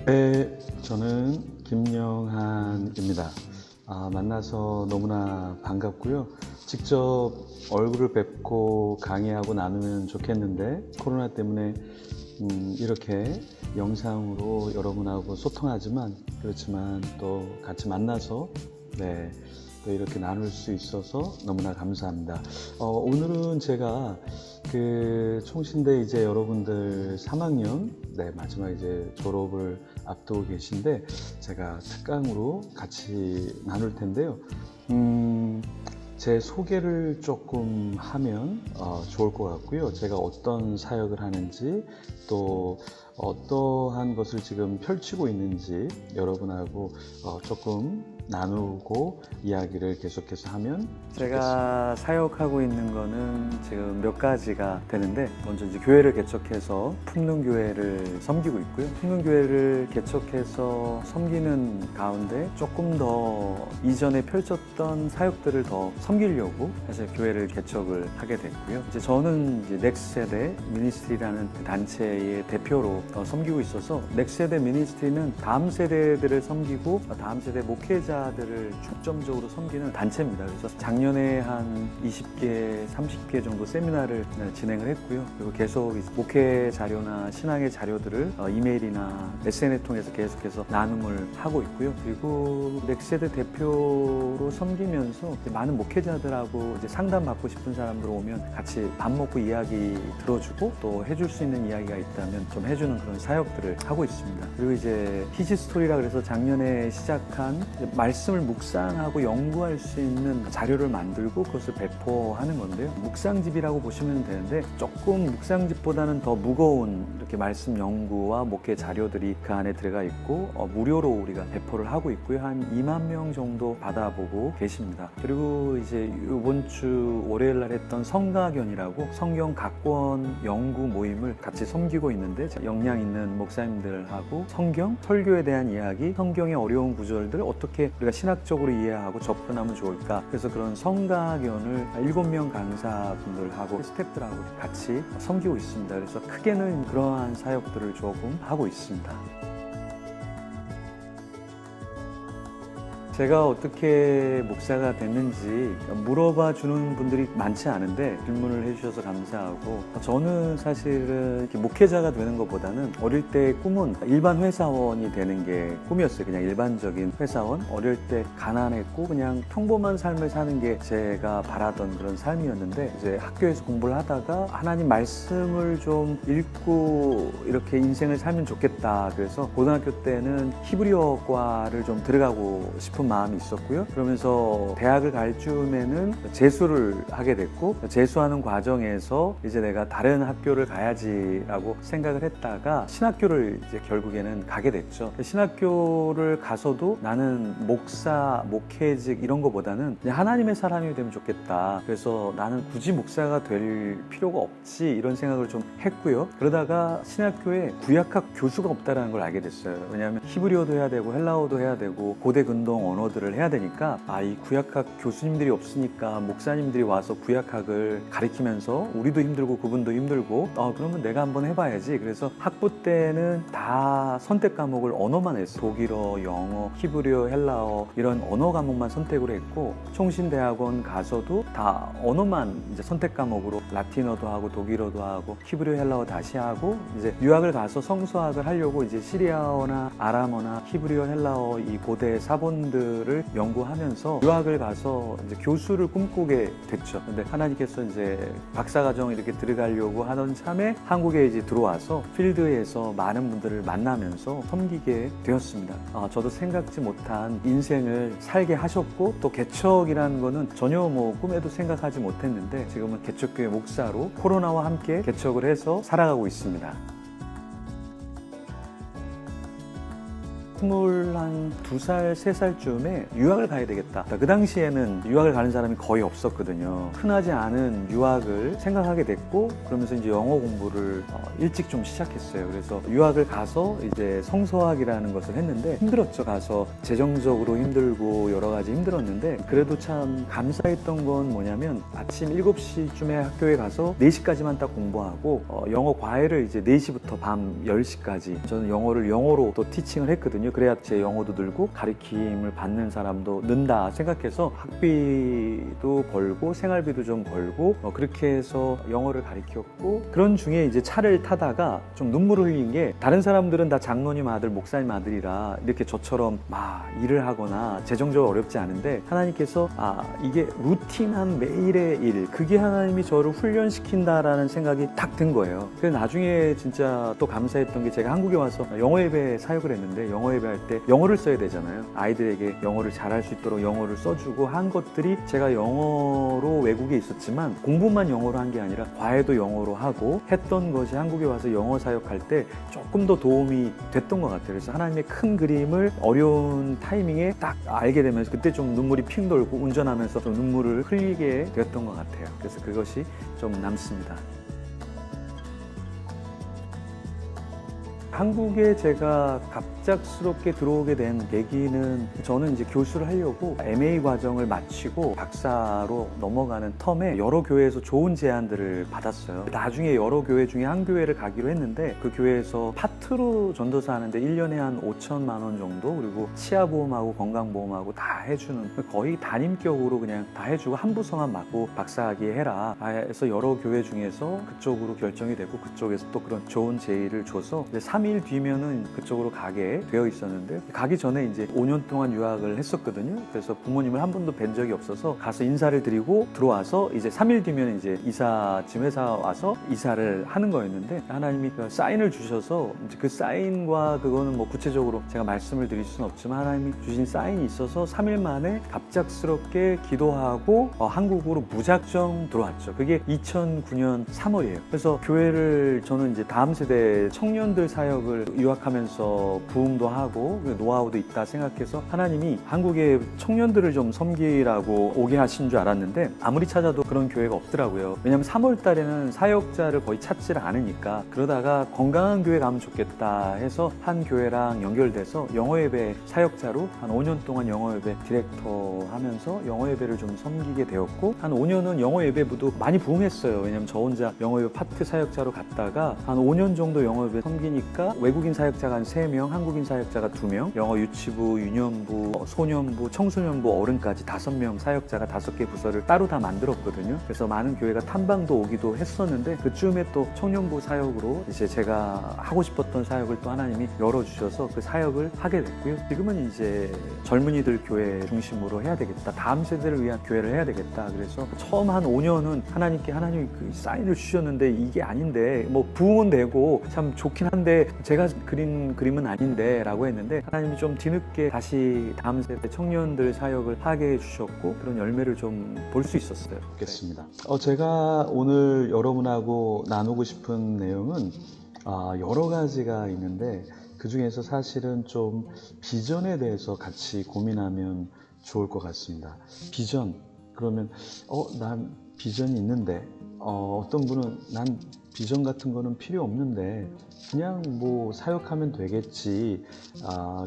네, 저는 김영한입니다. 만나서 너무나 반갑고요. 직접 얼굴을 뵙고 강의하고 나누면 좋겠는데 코로나 때문에 이렇게 영상으로 여러분하고 소통하지만 그렇지만 또 같이 만나서 또 이렇게 나눌 수 있어서 너무나 감사합니다. 오늘은 제가 총신대 이제 여러분들 3학년 마지막 이제 졸업을 앞두고 계신데 제가 특강으로 같이 나눌 텐데요. 제 소개를 조금 하면 좋을 것 같고요. 제가 어떤 사역을 하는지 또 어떠한 것을 지금 펼치고 있는지 여러분하고 조금 나누고 이야기를 계속해서 하면 제가 사역하고 있는 거는 지금 몇 가지가 되는데, 먼저 이제 교회를 개척해서 풍능교회를 섬기고 있고요. 풍능교회를 개척해서 섬기는 가운데 조금 더 이전에 펼쳤던 사역들을 더 섬기려고 사실 교회를 개척을 하게 됐고요. 이제 저는 이제 넥스세대 미니스트리라는 단체의 대표로 섬기고 있어서, 넥스세대 미니스트리는 다음 세대들을 섬기고 다음 세대 목회자들을 중점적으로 섬기는 단체입니다. 그래서 작년에 한 20개, 30개 정도 세미나를 진행을 했고요. 그리고 계속 목회 자료나 신앙의 자료들을 이메일이나 SNS 통해서 계속해서 나눔을 하고 있고요. 그리고 넥스세대 대표로 섬기면서 많은 목회자들하고 이제 상담받고 싶은 사람들 오면 같이 밥 먹고 이야기 들어주고 또 해줄 수 있는 이야기가 있다면 좀 해주는 그런 사역들을 하고 있습니다. 그리고 이제 히지스토리라 그래서 작년에 시작한 말씀을 묵상하고 연구할 수 있는 자료를 만들고 그것을 배포하는 건데요. 묵상집이라고 보시면 되는데, 조금 묵상집보다는 더 무거운 이렇게 말씀 연구와 목회 자료들이 그 안에 들어가 있고 무료로 우리가 배포를 하고 있고요. 한 2만 명 정도 받아보고 계십니다. 그리고 이제 이번 주 월요일 날 했던 성가견이라고 성경 각권 연구 모임을 같이 섬기고 있는데, 역량 있는 목사님들하고 성경, 설교에 대한 이야기, 성경의 어려운 구절들 어떻게 우리가 신학적으로 이해하고 접근하면 좋을까, 그래서 그런 성가견을 7명 강사분들하고 스태프들하고 같이 섬기고 있습니다. 그래서 크게는 그러한 사역들을 조금 하고 있습니다. 제가 어떻게 목사가 됐는지 물어봐 주는 분들이 많지 않은데 질문을 해주셔서 감사하고, 저는 사실은 이렇게 목회자가 되는 것보다는 어릴 때 꿈은 일반 회사원이 되는 게 꿈이었어요. 그냥 일반적인 회사원. 어릴 때 가난했고 그냥 평범한 삶을 사는 게 제가 바라던 그런 삶이었는데, 이제 학교에서 공부를 하다가 하나님 말씀을 좀 읽고 이렇게 인생을 살면 좋겠다. 그래서 고등학교 때는 히브리어과를 좀 들어가고 싶은 마음이 있었고요. 그러면서 대학을 갈 즈음에는 재수를 하게 됐고, 재수하는 과정에서 이제 내가 다른 학교를 가야지라고 생각을 했다가 신학교를 이제 결국에는 가게 됐죠. 신학교를 가서도 나는 목사, 목회직 이런 거보다는 그냥 하나님의 사람이 되면 좋겠다. 그래서 나는 굳이 목사가 될 필요가 없지 이런 생각을 좀 했고요. 그러다가 신학교에 구약학 교수가 없다는 걸 알게 됐어요. 왜냐하면 히브리어도 해야 되고 헬라어도 해야 되고 고대 근동 언어들을 해야 되니까 이 구약학 교수님들이 없으니까 목사님들이 와서 구약학을 가르치면서 우리도 힘들고 그분도 힘들고 그러면 내가 한번 해봐야지. 그래서 학부 때는 다 선택 과목을 언어만 했어요. 독일어, 영어, 히브리어, 헬라어 이런 언어 과목만 선택을 했고, 총신대학원 가서도 다 언어만 이제 선택 과목으로 라틴어도 하고 독일어도 하고 히브리어, 헬라어 다시 하고, 이제 유학을 가서 하려고 이제 시리아어나 아람어나 히브리어, 헬라어 이 고대 사본들을 연구하면서 유학을 가서 이제 교수를 꿈꾸게 됐죠. 근데 하나님께서 이제 박사과정 이렇게 들어가려고 하던 참에 한국에 이제 들어와서 필드에서 많은 분들을 만나면서 섬기게 되었습니다. 저도 생각지 못한 인생을 살게 하셨고, 또 개척이라는 거는 전혀 꿈에도 생각하지 못했는데 지금은 개척교회 목사로 코로나와 함께 개척을 해서 살아가고 있습니다. 22살, 3살쯤에 유학을 가야 되겠다. 그 당시에는 유학을 가는 사람이 거의 없었거든요. 흔하지 않은 유학을 생각하게 됐고, 그러면서 이제 영어 공부를 일찍 좀 시작했어요. 그래서 유학을 가서 이제 성서학이라는 것을 했는데 힘들었죠. 가서 재정적으로 힘들고 여러 가지 힘들었는데, 그래도 참 감사했던 건 뭐냐면 아침 7시쯤에 학교에 가서 4시까지만 딱 공부하고 영어 과외를 이제 4시부터 밤 10시까지 저는 영어를 영어로 또 티칭을 했거든요. 그래야 제 영어도 늘고 가르침을 받는 사람도 는다 생각해서 학비도 벌고 생활비도 좀 벌고 그렇게 해서 영어를 가르쳤고, 그런 중에 이제 차를 타다가 좀 눈물을 흘린 게, 다른 사람들은 다 장로님 아들, 목사님 아들이라 이렇게 저처럼 막 일을 하거나 재정적으로 어렵지 않은데, 하나님께서 이게 루틴한 매일의 일, 그게 하나님이 저를 훈련시킨다라는 생각이 딱 든 거예요. 그래서 나중에 진짜 또 감사했던 게, 제가 한국에 와서 영어 예배 사역을 했는데, 영어 예배 할 때 영어를 써야 되잖아요. 아이들에게 영어를 잘할 수 있도록 영어를 써주고 한 것들이, 제가 영어로 외국에 있었지만 공부만 영어로 한 게 아니라 과외도 영어로 하고 했던 것이 한국에 와서 영어 사역할 때 조금 더 도움이 됐던 것 같아요. 그래서 하나님의 큰 그림을 어려운 타이밍에 딱 알게 되면서 그때 좀 눈물이 핑 돌고 운전하면서 좀 눈물을 흘리게 되었던 것 같아요. 그래서 그것이 좀 남습니다. 한국에 제가 갑작스럽게 들어오게 된 계기는, 저는 이제 교수를 하려고 MA 과정을 마치고 박사로 넘어가는 텀에 여러 교회에서 좋은 제안들을 받았어요. 나중에 여러 교회 중에 한 교회를 가기로 했는데, 그 교회에서 파트로 전도사 하는데 1년에 한 5천만 원 정도, 그리고 치아보험하고 건강보험하고 다 해주는, 거의 단임격으로 그냥 다 해주고 한 부서만 맡고 박사학위 해라 해서 여러 교회 중에서 그쪽으로 결정이 되고, 그쪽에서 또 그런 좋은 제의를 줘서 3일 뒤면은 그쪽으로 가게 되어 있었는데, 가기 전에 이제 5년 동안 유학을 했었거든요. 그래서 부모님을 한 번도 뵌 적이 없어서 가서 인사를 드리고 들어와서 이제 3일 뒤면 이제 지금 회사 와서 이사를 하는 거였는데, 하나님이 그 사인을 주셔서, 이제 그 사인과 그거는 뭐 구체적으로 제가 말씀을 드릴 수는 없지만, 하나님이 주신 사인이 있어서 3일 만에 갑작스럽게 기도하고 한국으로 무작정 들어왔죠. 그게 2009년 3월이에요. 그래서 교회를, 저는 이제 다음 세대 청년들 사역을 유학하면서 부흥도 하고 노하우도 있다 생각해서 하나님이 한국의 청년들을 좀 섬기라고 오게 하신 줄 알았는데, 아무리 찾아도 그런 교회가 없더라고요. 왜냐하면 3월 달에는 사역자를 거의 찾지를 않으니까. 그러다가 건강한 교회 가면 좋겠다 해서 한 교회랑 연결돼서 영어예배 사역자로 한 5년 동안 영어예배 디렉터 하면서 영어예배를 좀 섬기게 되었고, 한 5년은 영어예배부도 많이 부흥했어요. 왜냐하면 저 혼자 영어예배 파트 사역자로 갔다가 한 5년 정도 영어예배 섬기니까 외국인 사역자가 한 3명, 한국인 사역자가 2명, 영어 유치부, 유년부, 소년부, 청소년부, 어른까지 5명 사역자가 5개 부서를 따로 다 만들었거든요. 그래서 많은 교회가 탐방도 오기도 했었는데, 그쯤에 또 청년부 사역으로 이제 제가 하고 싶었던 사역을 또 하나님이 열어주셔서 그 사역을 하게 됐고요. 지금은 이제 젊은이들 교회 중심으로 해야 되겠다, 다음 세대를 위한 교회를 해야 되겠다. 그래서 처음 한 5년은 하나님이 그 사인을 주셨는데, 이게 아닌데, 뭐 부흥은 되고 참 좋긴 한데 제가 그린 그림은 아닌데 라고 했는데, 하나님이 좀 뒤늦게 다시 다음 세대 청년들 사역을 하게 해주셨고, 그런 열매를 좀 볼 수 있었어요. 좋겠습니다. 제가 오늘 여러분하고 나누고 싶은 내용은 여러 가지가 있는데, 그 중에서 사실은 좀 비전에 대해서 같이 고민하면 좋을 것 같습니다. 비전, 그러면 난 비전이 있는데, 어떤 분은 난 비전 같은 거는 필요 없는데 그냥 뭐 사역하면 되겠지.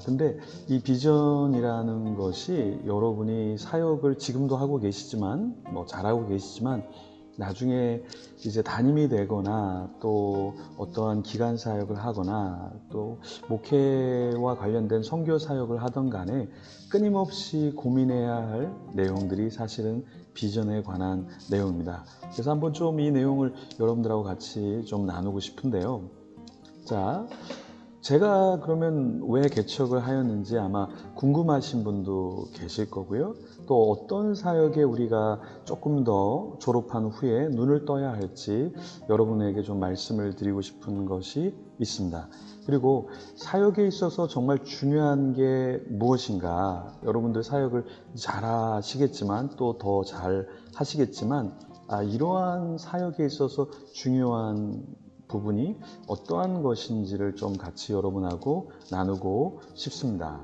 근데 이 비전이라는 것이, 여러분이 사역을 지금도 하고 계시지만, 뭐 잘하고 계시지만, 나중에 이제 담임이 되거나 또 어떠한 기관 사역을 하거나 또 목회와 관련된 선교 사역을 하던 간에 끊임없이 고민해야 할 내용들이 사실은 비전에 관한 내용입니다. 그래서 한번 좀 이 내용을 여러분들하고 같이 좀 나누고 싶은데요. 자, 제가 그러면 왜 개척을 하였는지 아마 궁금하신 분도 계실 거고요. 또 어떤 사역에 우리가 조금 더 졸업한 후에 눈을 떠야 할지 여러분에게 좀 말씀을 드리고 싶은 것이 있습니다. 그리고 사역에 있어서 정말 중요한 게 무엇인가, 여러분들 사역을 잘 하시겠지만 또 더 잘 하시겠지만, 이러한 사역에 있어서 중요한 부분이 어떠한 것인지를 좀 같이 여러분하고 나누고 싶습니다.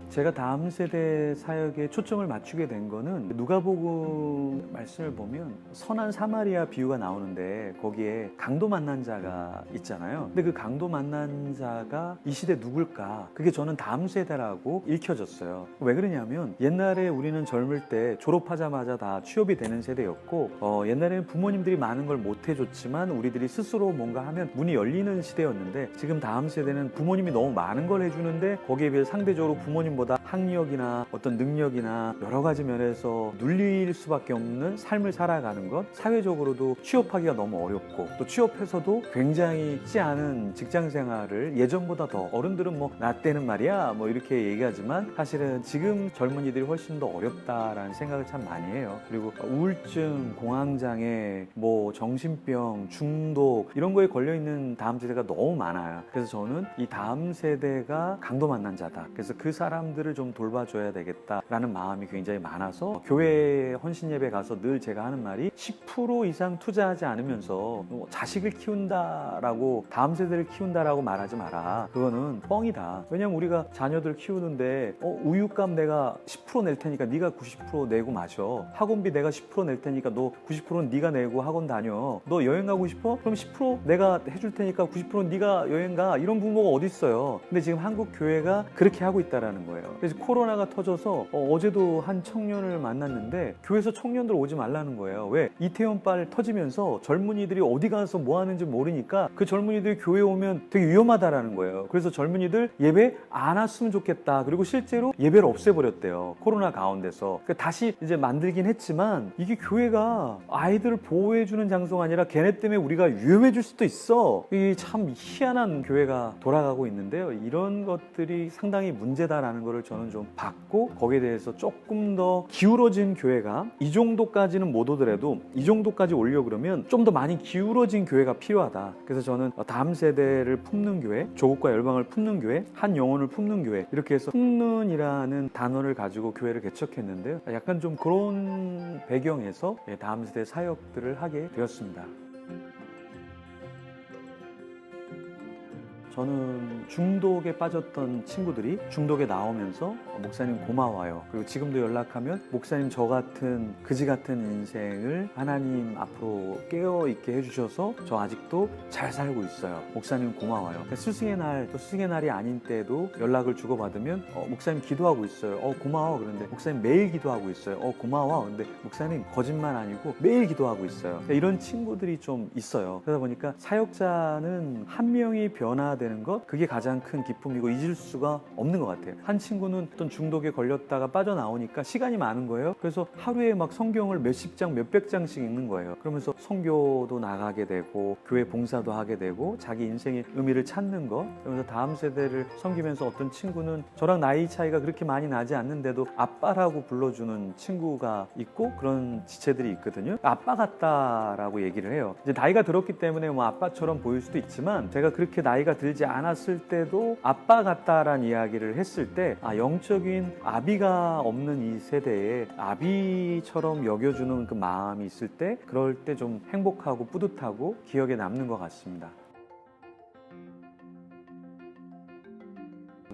제가 다음 세대 사역에 초점을 맞추게 된 거는 누가복음 말씀을 보면 선한 사마리아 비유가 나오는데 거기에 강도 만난 자가 있잖아요. 근데 그 강도 만난 자가 이 시대 누굴까? 그게 저는 다음 세대라고 읽혀졌어요. 왜 그러냐면 옛날에 우리는 젊을 때 졸업하자마자 다 취업이 되는 세대였고 옛날에는 부모님들이 많은 걸 못 해줬지만 우리들이 스스로 뭔가 하면 문이 열리는 시대였는데 지금 다음 세대는 부모님이 너무 많은 걸 해주는데 거기에 비해 상대적으로 부모님보다 학력이나 어떤 능력이나 여러 가지 면에서 눌릴 수밖에 없는 삶을 살아가는 것, 사회적으로도 취업하기가 너무 어렵고 또 취업해서도 굉장히 쉽지 않은 직장 생활을 예전보다 더 어른들은 뭐 나 때는 말이야 뭐 이렇게 얘기하지만 사실은 지금 젊은이들이 훨씬 더 어렵다라는 생각을 참 많이 해요. 그리고 우울증, 공황장애, 뭐 정신병, 중독 이런 거에 걸려있는 다음 세대가 너무 많아요. 그래서 저는 이 다음 세대가 강도 만난 자다. 그래서 그 사람들을 좀 돌봐줘야 되겠다라는 마음이 굉장히 많아서 교회 헌신 예배 가서 늘 제가 하는 말이 10% 이상 투자하지 않으면서 자식을 키운다라고 다음 세대를 키운다라고 말하지 마라. 그거는 뻥이다. 왜냐면 우리가 자녀들 키우는데 우유값 내가 10% 낼 테니까 네가 90% 내고 마셔. 학원비 내가 10% 낼 테니까 너 90%는 네가 내고 학원 다녀. 너 여행 가고 싶어? 그럼 10% 내가 해줄 테니까 90%는 네가 여행 가. 이런 부모가 어디 있어요? 근데 지금 한국 교회가 그렇게 하고 있다라는 거예요. 그래서 코로나가 터져서 어제도 한 청년을 만났는데 교회에서 청년들 오지 말라는 거예요. 왜? 이태원빨 터지면서 젊은이들이 어디 가서 뭐 하는지 모르니까 그 젊은이들이 교회 오면 되게 위험하다라는 거예요. 그래서 젊은이들 예배 안 왔으면 좋겠다. 그리고 실제로 예배를 없애버렸대요. 코로나 가운데서. 그러니까 다시 이제 만들긴 했지만 이게 교회가 아이들을 보호해주는 장소가 아니라 걔네 때문에 우리가 위험해질 수도 있어. 이게 참 희한한 교회가 돌아가고 있는데요. 이런 것들이 상당히 문제다라는 거를 저는 좀 봤고 거기에 대해서 조금 더 기울어진 교회가 이 정도까지는 못 오더라도 이 정도까지 오려고 그러면 좀 더 많이 기울어진 교회가 필요하다. 그래서 저는 다음 세대를 품는 교회, 조국과 열방을 품는 교회, 한 영혼을 품는 교회 이렇게 해서 품는이라는 단어를 가지고 교회를 개척했는데요. 약간 좀 그런 배경에서 다음 세대 사역들을 하게 되었습니다. 저는 중독에 빠졌던 친구들이 중독에 나오면서 목사님 고마워요. 그리고 지금도 연락하면 목사님 저 같은 그지 같은 인생을 하나님 앞으로 깨어있게 해주셔서 저 아직도 잘 살고 있어요. 목사님 고마워요. 그러니까 스승의 날 또 스승의 날이 아닌 때도 연락을 주고받으면 목사님 기도하고 있어요. 고마워. 그런데 목사님 매일 기도하고 있어요. 고마워. 근데 목사님 거짓말 아니고 매일 기도하고 있어요. 그러니까 이런 친구들이 좀 있어요. 그러다 보니까 사역자는 한 명이 변화되는 것 그게 가장 큰 기쁨이고 잊을 수가 없는 것 같아요. 한 친구는 어떤 중독에 걸렸다가 빠져나오니까 시간이 많은 거예요. 그래서 하루에 막 성경을 몇십 장, 몇백 장씩 읽는 거예요. 그러면서 선교도 나가게 되고 교회 봉사도 하게 되고 자기 인생의 의미를 찾는 거. 그러면서 다음 세대를 섬기면서 어떤 친구는 저랑 나이 차이가 그렇게 많이 나지 않는데도 아빠라고 불러주는 친구가 있고 그런 지체들이 있거든요. 아빠 같다라고 얘기를 해요. 이제 나이가 들었기 때문에 뭐 아빠처럼 보일 수도 있지만 제가 그렇게 나이가 들지 않았을 때도 아빠 같다라는 이야기를 했을 때 영적인 아비가 없는 이 세대에 아비처럼 여겨주는 그 마음이 있을 때 그럴 때 좀 행복하고 뿌듯하고 기억에 남는 것 같습니다.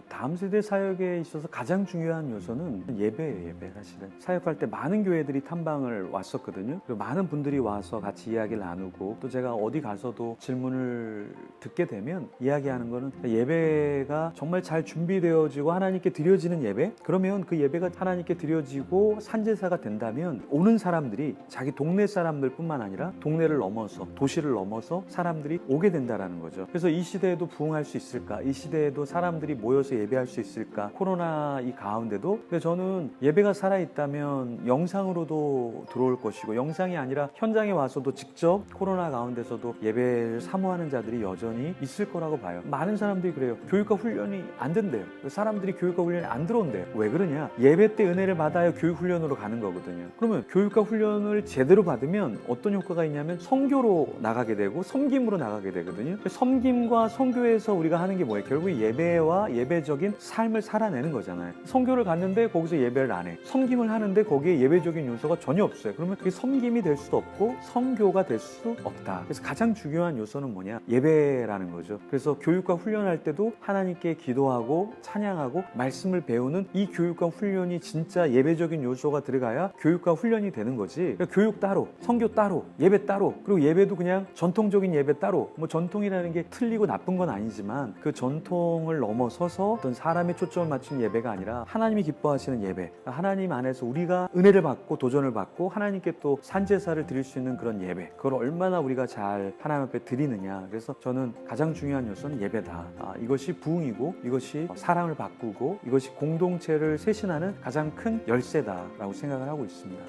다음 세대 사역에 있어서 가장 중요한 요소는 예배예요. 예배 사실은 사역할 때 많은 교회들이 탐방을 왔었거든요. 그리고 많은 분들이 와서 같이 이야기를 나누고 또 제가 어디 가서도 질문을 듣게 되면 이야기하는 거는 예배가 정말 잘 준비되어지고 하나님께 드려지는 예배 그러면 그 예배가 하나님께 드려지고 산제사가 된다면 오는 사람들이 자기 동네 사람들 뿐만 아니라 동네를 넘어서 도시를 넘어서 사람들이 오게 된다라는 거죠. 그래서 이 시대에도 부흥할 수 있을까? 이 시대에도 사람들이 모여서 예배할 수 있을까? 코로나 이 가운데도. 근데 저는 예배가 살아있다면 영상으로도 들어올 것이고 영상이 아니라 현장에 와서도 직접 코로나 가운데서도 예배를 사모하는 자들이 여전히 있을 거라고 봐요. 많은 사람들이 그래요. 교육과 훈련이 안 된대요. 사람들이 교육과 훈련이 안 들어온대요. 왜 그러냐? 예배 때 은혜를 받아야 교육 훈련으로 가는 거거든요. 그러면 교육과 훈련을 제대로 받으면 어떤 효과가 있냐면 선교로 나가게 되고 섬김으로 나가게 되거든요. 섬김과 선교에서 우리가 하는 게 뭐예요? 결국 예배와 예배 예배적인 삶을 살아내는 거잖아요. 선교를 갔는데 거기서 예배를 안 해. 섬김을 하는데 거기에 예배적인 요소가 전혀 없어요. 그러면 그게 섬김이 될 수도 없고 선교가 될 수 없다. 그래서 가장 중요한 요소는 뭐냐? 예배라는 거죠. 그래서 교육과 훈련할 때도 하나님께 기도하고 찬양하고 말씀을 배우는 이 교육과 훈련이 진짜 예배적인 요소가 들어가야 교육과 훈련이 되는 거지. 그러니까 교육 따로, 선교 따로, 예배 따로, 그리고 예배도 그냥 전통적인 예배 따로. 뭐 전통이라는 게 틀리고 나쁜 건 아니지만 그 전통을 넘어서서 어떤 사람의 초점을 맞춘 예배가 아니라 하나님이 기뻐하시는 예배, 하나님 안에서 우리가 은혜를 받고 도전을 받고 하나님께 또 산제사를 드릴 수 있는 그런 예배, 그걸 얼마나 우리가 잘 하나님 앞에 드리느냐. 그래서 저는 가장 중요한 요소는 예배다. 이것이 부흥이고 이것이 사람을 바꾸고 이것이 공동체를 쇄신하는 가장 큰 열쇠다라고 생각을 하고 있습니다.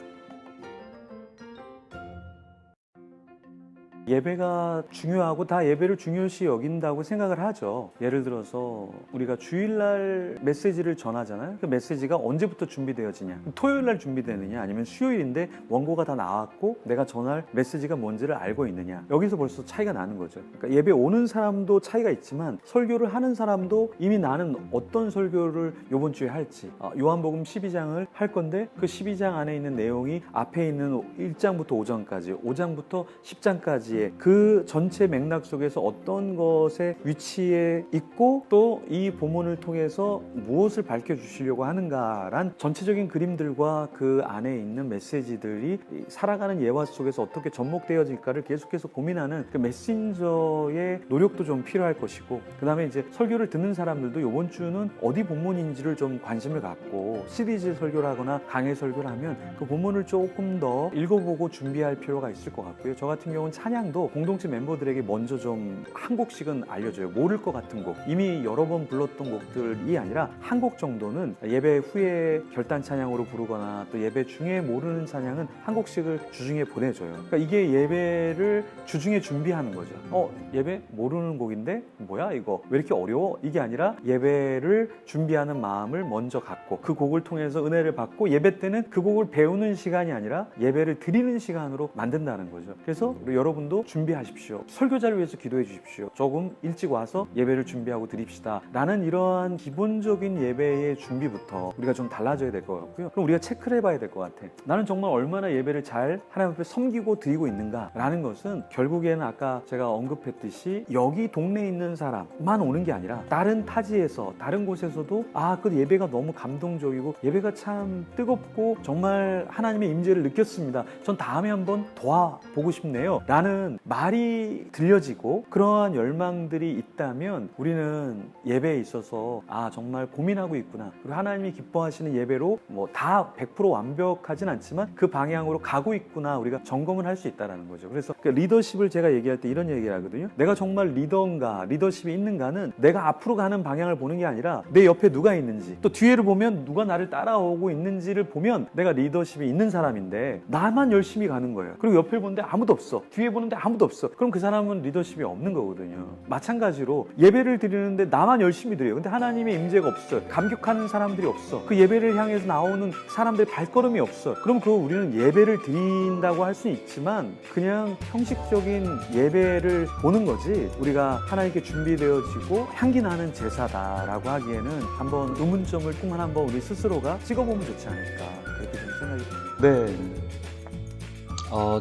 예배가 중요하고 다 예배를 중요시 여긴다고 생각을 하죠. 예를 들어서 우리가 주일날 메시지를 전하잖아요. 그 메시지가 언제부터 준비되어지냐? 토요일날 준비되느냐? 아니면 수요일인데 원고가 다 나왔고 내가 전할 메시지가 뭔지를 알고 있느냐? 여기서 벌써 차이가 나는 거죠. 그러니까 예배 오는 사람도 차이가 있지만 설교를 하는 사람도 이미 나는 어떤 설교를 이번 주에 할지, 요한복음 12장을 할 건데 그 12장 안에 있는 내용이 앞에 있는 1장부터 5장까지, 5장부터 10장까지 그 전체 맥락 속에서 어떤 것에 위치에 있고 또 이 본문을 통해서 무엇을 밝혀주시려고 하는가란 전체적인 그림들과 그 안에 있는 메시지들이 살아가는 예화 속에서 어떻게 접목되어질까를 계속해서 고민하는 그 메신저의 노력도 좀 필요할 것이고, 그 다음에 이제 설교를 듣는 사람들도 이번 주는 어디 본문인지를 좀 관심을 갖고 시리즈 설교를 하거나 강해 설교를 하면 그 본문을 조금 더 읽어보고 준비할 필요가 있을 것 같고요. 저 같은 경우는 찬양도 공동체 멤버들에게 먼저 좀 한 곡씩은 알려줘요. 모를 것 같은 곡, 이미 여러 번 불렀던 곡들이 아니라 한 곡 정도는 예배 후에 결단 찬양으로 부르거나 또 예배 중에 모르는 찬양은 한 곡씩을 주중에 보내줘요. 그러니까 이게 예배를 주중에 준비하는 거죠. 예배 모르는 곡인데 뭐야 이거 왜 이렇게 어려워? 이게 아니라 예배를 준비하는 마음을 먼저 갖고 그 곡을 통해서 은혜를 받고 예배 때는 그 곡을 배우는 시간이 아니라 예배를 드리는 시간으로 만든다는 거죠. 그래서 여러분도 준비하십시오. 설교자를 위해서 기도해 주십시오. 조금 일찍 와서 예배를 준비하고 드립시다 라는 이러한 기본적인 예배의 준비부터 우리가 좀 달라져야 될 것 같고요. 그럼 우리가 체크를 해봐야 될 것 같아. 나는 정말 얼마나 예배를 잘 하나님 앞에 섬기고 드리고 있는가 라는 것은 결국에는 아까 제가 언급했듯이 여기 동네에 있는 사람만 오는 게 아니라 다른 타지에서 다른 곳에서도 그 예배가 너무 감동적이고 예배가 참 뜨겁고 정말 하나님의 임재를 느꼈습니다. 전 다음에 한번 도와보고 싶네요 라는 말이 들려지고 그러한 열망들이 있다면 우리는 예배에 있어서 정말 고민하고 있구나, 그리고 하나님이 기뻐하시는 예배로 뭐 다 100% 완벽하진 않지만 그 방향으로 가고 있구나 우리가 점검을 할 수 있다는 거죠. 그래서 그 리더십을 제가 얘기할 때 이런 얘기를 하거든요. 내가 정말 리더인가 리더십이 있는가는 내가 앞으로 가는 방향을 보는 게 아니라 내 옆에 누가 있는지, 또 뒤에를 보면 누가 나를 따라오고 있는지를 보면 내가 리더십이 있는 사람인데 나만 열심히 가는 거예요. 그리고 옆에 보는데 아무도 없어, 뒤에 보는데 아무도 없어. 그럼 그 사람은 리더십이 없는 거거든요. 마찬가지로 예배를 드리는데 나만 열심히 드려요. 근데 하나님의 임재가 없어요. 감격하는 사람들이 없어. 그 예배를 향해서 나오는 사람들의 발걸음이 없어. 그럼 그거 우리는 예배를 드린다고 할 수는 있지만 그냥 형식적인 예배를 보는 거지, 우리가 하나님께 준비되어지고 향기 나는 제사다라고 하기에는 한번 의문점을 또 한번 우리 스스로가 찍어보면 좋지 않을까, 그렇게 좀 생각이 듭니다. 네.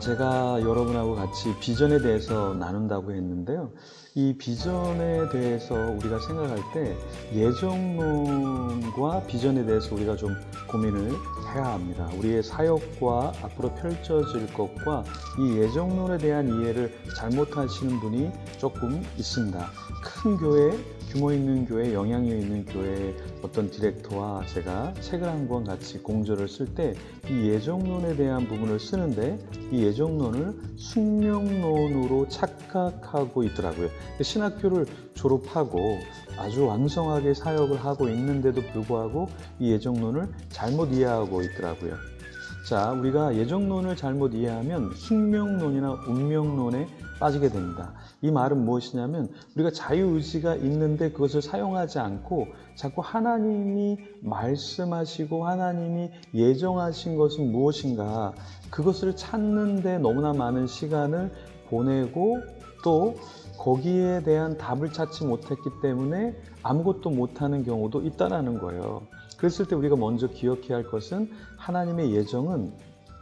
제가 여러분하고 같이 비전에 대해서 나눈다고 했는데요. 이 비전에 대해서 우리가 생각할 때 예정론과 비전에 대해서 우리가 좀 고민을 해야 합니다. 우리의 사역과 앞으로 펼쳐질 것과 이 예정론에 대한 이해를 잘못하시는 분이 조금 있습니다. 큰 교회, 규모 있는 교회, 영향력 있는 교회의 어떤 디렉터와 제가 책을 한 권 같이 공저를 쓸 때 이 예정론에 대한 부분을 쓰는데 이 예정론을 숙명론으로 착각하고 있더라고요. 신학교를 졸업하고 아주 왕성하게 사역을 하고 있는데도 불구하고 이 예정론을 잘못 이해하고 있더라고요. 자, 우리가 예정론을 잘못 이해하면 숙명론이나 운명론에 빠지게 됩니다. 이 말은 무엇이냐면 우리가 자유의지가 있는데 그것을 사용하지 않고 자꾸 하나님이 말씀하시고 하나님이 예정하신 것은 무엇인가, 그것을 찾는 데 너무나 많은 시간을 보내고 또 거기에 대한 답을 찾지 못했기 때문에 아무것도 못하는 경우도 있다라는 거예요. 그랬을 때 우리가 먼저 기억해야 할 것은 하나님의 예정은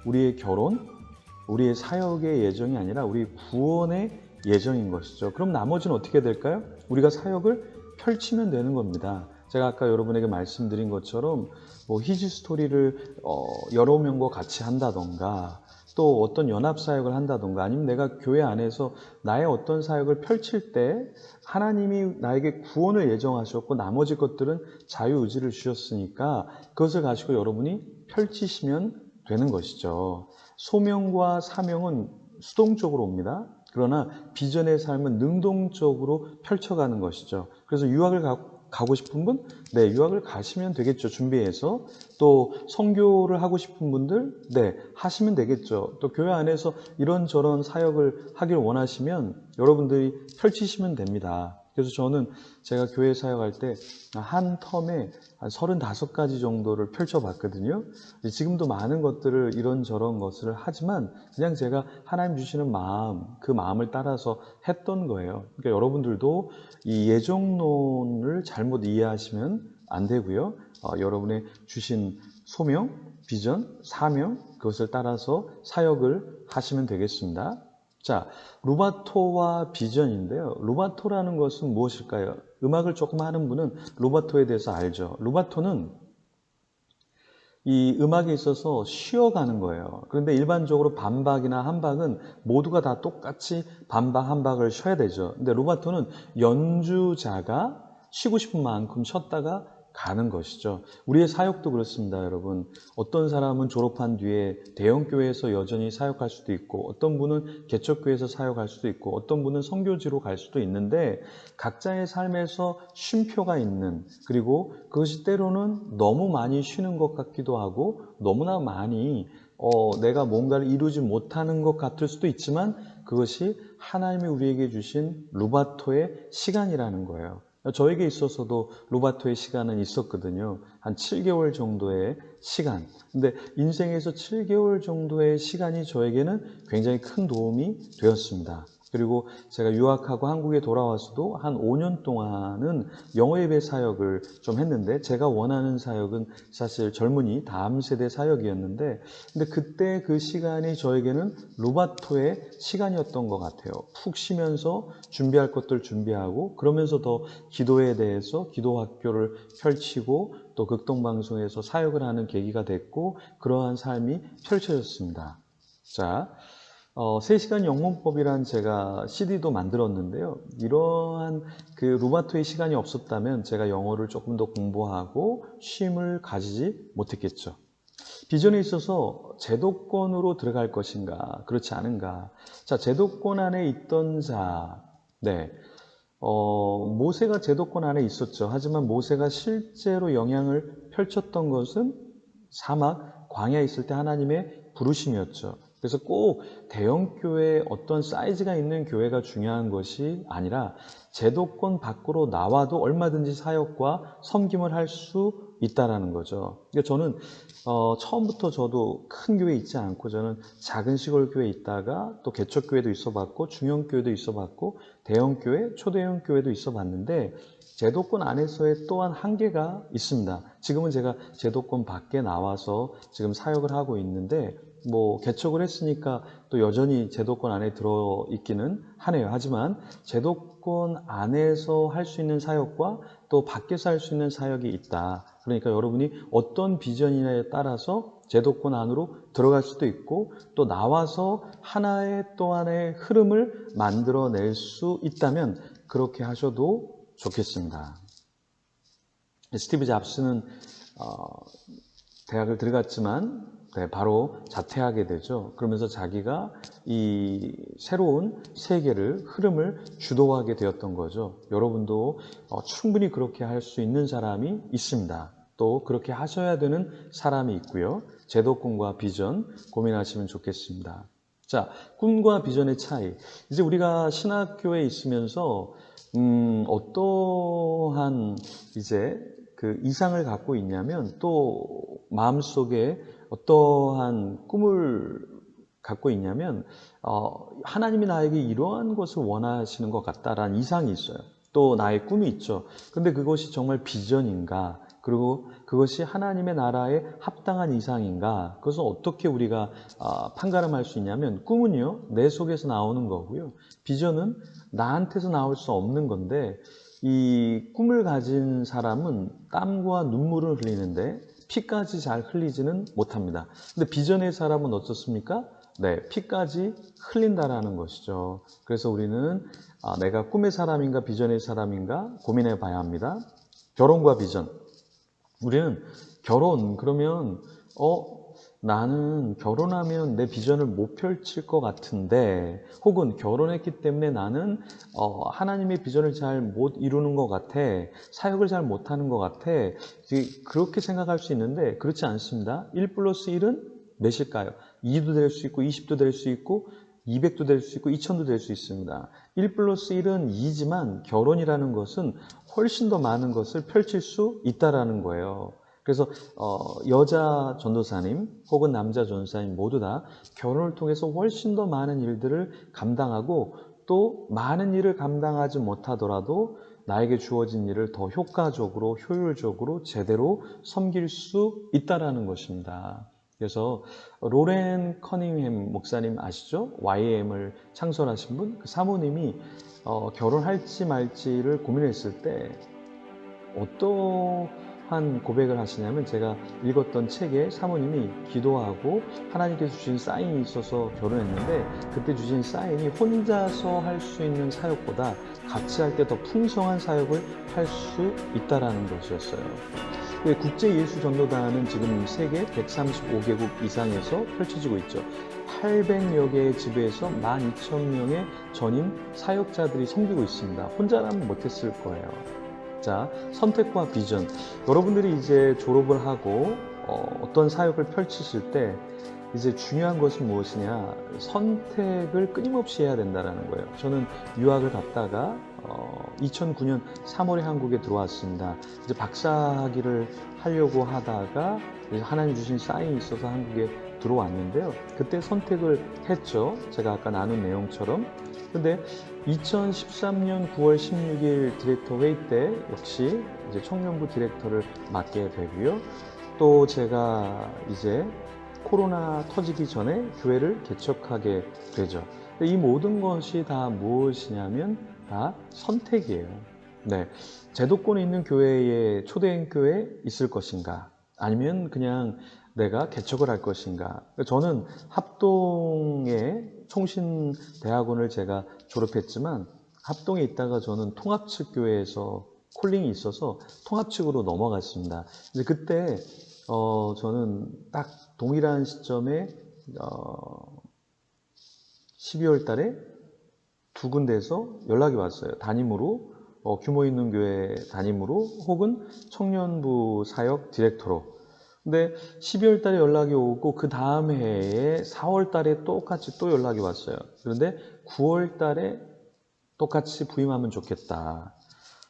우리의 결혼, 우리의 사역의 예정이 아니라 우리 구원의 예정인 것이죠. 그럼 나머지는 어떻게 될까요? 우리가 사역을 펼치면 되는 겁니다. 제가 아까 여러분에게 말씀드린 것처럼 뭐 히지 스토리를 여러 명과 같이 한다던가 또 어떤 연합 사역을 한다던가 아니면 내가 교회 안에서 나의 어떤 사역을 펼칠 때 하나님이 나에게 구원을 예정하셨고 나머지 것들은 자유의지를 주셨으니까 그것을 가지고 여러분이 펼치시면 되는 것이죠. 소명과 사명은 수동적으로 옵니다. 그러나 비전의 삶은 능동적으로 펼쳐가는 것이죠. 그래서 유학을 가고 싶은 분? 네, 유학을 가시면 되겠죠. 준비해서. 또 선교를 하고 싶은 분들? 네, 하시면 되겠죠. 또 교회 안에서 이런저런 사역을 하길 원하시면 여러분들이 펼치시면 됩니다. 그래서 저는 제가 교회 사역할 때 한 텀에 한 35가지 정도를 펼쳐봤거든요. 지금도 많은 것들을 이런저런 것을 하지만 그냥 제가 하나님 주시는 마음, 그 마음을 따라서 했던 거예요. 그러니까 여러분들도 이 예정론을 잘못 이해하시면 안 되고요. 여러분의 주신 소명, 비전, 사명 그것을 따라서 사역을 하시면 되겠습니다. 자, 루바토와 비전인데요. 루바토라는 것은 무엇일까요? 음악을 조금 하는 분은 루바토에 대해서 알죠. 루바토는 이 음악에 있어서 쉬어가는 거예요. 그런데 일반적으로 반박이나 한박은 모두가 다 똑같이 반박, 한박을 쉬어야 되죠. 근데 루바토는 연주자가 쉬고 싶은 만큼 쉬었다가 가는 것이죠. 우리의 사역도 그렇습니다, 여러분. 어떤 사람은 졸업한 뒤에 대형교회에서 여전히 사역할 수도 있고 어떤 분은 개척교회에서 사역할 수도 있고 어떤 분은 선교지로 갈 수도 있는데 각자의 삶에서 쉼표가 있는 그리고 그것이 때로는 너무 많이 쉬는 것 같기도 하고 너무나 많이 내가 뭔가를 이루지 못하는 것 같을 수도 있지만 그것이 하나님이 우리에게 주신 루바토의 시간이라는 거예요. 저에게 있어서도 루바토의 시간은 있었거든요. 한 7개월 정도의 시간. 근데 인생에서 7개월 정도의 시간이 저에게는 굉장히 큰 도움이 되었습니다. 그리고 제가 유학하고 한국에 돌아와서도 한 5년 동안은 영어 예배 사역을 좀 했는데 제가 원하는 사역은 사실 젊은이 다음 세대 사역이었는데 근데 그때 그 시간이 저에게는 루바토의 시간이었던 것 같아요. 푹 쉬면서 준비할 것들 준비하고 그러면서 더 기도에 대해서 기도 학교를 펼치고 또 극동방송에서 사역을 하는 계기가 됐고 그러한 삶이 펼쳐졌습니다. 자, 3시간 영문법이란 제가 CD도 만들었는데요. 이러한 그 루바토의 시간이 없었다면 제가 영어를 조금 더 공부하고 쉼을 가지지 못했겠죠. 비전에 있어서 제도권으로 들어갈 것인가, 그렇지 않은가. 자, 제도권 안에 있던 자, 네. 모세가 제도권 안에 있었죠. 하지만 모세가 실제로 영향을 펼쳤던 것은 사막, 광야에 있을 때 하나님의 부르심이었죠. 그래서 꼭 대형교회 어떤 사이즈가 있는 교회가 중요한 것이 아니라 제도권 밖으로 나와도 얼마든지 사역과 섬김을 할 수 있다라는 거죠. 그러니까 저는 처음부터 저도 큰 교회 있지 않고 저는 작은 시골 교회에 있다가 또 개척교회도 있어봤고 중형교회도 있어봤고 대형교회, 초대형교회도 있어봤는데 제도권 안에서의 또한 한계가 있습니다. 지금은 제가 제도권 밖에 나와서 지금 사역을 하고 있는데 뭐 개척을 했으니까 또 여전히 제도권 안에 들어있기는 하네요. 하지만 제도권 안에서 할 수 있는 사역과 또 밖에서 할 수 있는 사역이 있다. 그러니까 여러분이 어떤 비전이냐에 따라서 제도권 안으로 들어갈 수도 있고 또 나와서 하나의 또 하나의 흐름을 만들어낼 수 있다면 그렇게 하셔도 좋겠습니다. 스티브 잡스는 대학을 들어갔지만 바로 자퇴하게 되죠. 그러면서 자기가 이 새로운 세계를 흐름을 주도하게 되었던 거죠. 여러분도 충분히 그렇게 할 수 있는 사람이 있습니다. 또 그렇게 하셔야 되는 사람이 있고요. 제도권과 비전 고민하시면 좋겠습니다. 자, 꿈과 비전의 차이. 이제 우리가 신학교에 있으면서 어떠한 이제 그 이상을 갖고 있냐면 또 마음속에 어떠한 꿈을 갖고 있냐면 하나님이 나에게 이러한 것을 원하시는 것 같다라는 이상이 있어요. 또 나의 꿈이 있죠. 근데 그것이 정말 비전인가? 그리고 그것이 하나님의 나라에 합당한 이상인가? 그것을 어떻게 우리가 판가름할 수 있냐면 꿈은요, 내 속에서 나오는 거고요. 비전은 나한테서 나올 수 없는 건데 이 꿈을 가진 사람은 땀과 눈물을 흘리는데 피까지 잘 흘리지는 못합니다. 근데 비전의 사람은 어떻습니까? 네, 피까지 흘린다라는 것이죠. 그래서 우리는 내가 꿈의 사람인가 비전의 사람인가 고민해 봐야 합니다. 결혼과 비전. 우리는 결혼 그러면 나는 결혼하면 내 비전을 못 펼칠 것 같은데, 혹은 결혼했기 때문에 나는 하나님의 비전을 잘 못 이루는 것 같아, 사역을 잘 못하는 것 같아, 그렇게 생각할 수 있는데 그렇지 않습니다. 1 플러스 1은 몇일까요? 2도 될 수 있고 20도 될 수 있고 200도 될 수 있고 2000도 될 수 있습니다. 1 플러스 1은 2지만 결혼이라는 것은 훨씬 더 많은 것을 펼칠 수 있다라는 거예요. 그래서 여자 전도사님 혹은 남자 전도사님 모두 다 결혼을 통해서 훨씬 더 많은 일들을 감당하고, 또 많은 일을 감당하지 못하더라도 나에게 주어진 일을 더 효과적으로 효율적으로 제대로 섬길 수 있다라는 것입니다. 그래서 로렌 커닝햄 목사님 아시죠? YM을 창설하신 분, 그 사모님이 결혼할지 말지를 고민했을 때 어떠한 고백을 하시냐면, 제가 읽었던 책에 사모님이 기도하고 하나님께서 주신 사인이 있어서 결혼했는데, 그때 주신 사인이 혼자서 할 수 있는 사역보다 같이 할 때 더 풍성한 사역을 할 수 있다라는 것이었어요. 국제예수전도단은 지금 세계 135개국 이상에서 펼쳐지고 있죠. 800여 개의 지부에서 12,000명의 전임 사역자들이 섬기고 있습니다. 혼자라면 못했을 거예요. 자, 선택과 비전. 여러분들이 이제 졸업을 하고 어떤 사역을 펼치실 때 이제 중요한 것은 무엇이냐? 선택을 끊임없이 해야 된다는 거예요. 저는 유학을 갔다가 2009년 3월에 한국에 들어왔습니다. 이제 박사학위를 하려고 하다가 하나님 주신 사인이 있어서 한국에 들어왔는데요. 그때 선택을 했죠. 제가 아까 나눈 내용처럼. 근데 2013년 9월 16일 디렉터 회의 때 역시 이제 청년부 디렉터를 맡게 되고요. 또 제가 이제 코로나 터지기 전에 교회를 개척하게 되죠. 이 모든 것이 다 무엇이냐면 다 선택이에요. 네, 제도권에 있는 교회에 초대형 교회에 있을 것인가, 아니면 그냥 내가 개척을 할 것인가. 저는 합동의 총신대학원을 제가 졸업했지만 합동에 있다가 저는 통합측 교회에서 콜링이 있어서 통합측으로 넘어갔습니다. 이제 그때 저는 딱 동일한 시점에 12월 달에 두 군데에서 연락이 왔어요. 담임으로, 규모 있는 교회 담임으로, 혹은 청년부 사역 디렉터로. 근데 12월 달에 연락이 오고 그 다음 해에 4월 달에 똑같이 또 연락이 왔어요. 그런데 9월 달에 똑같이 부임하면 좋겠다.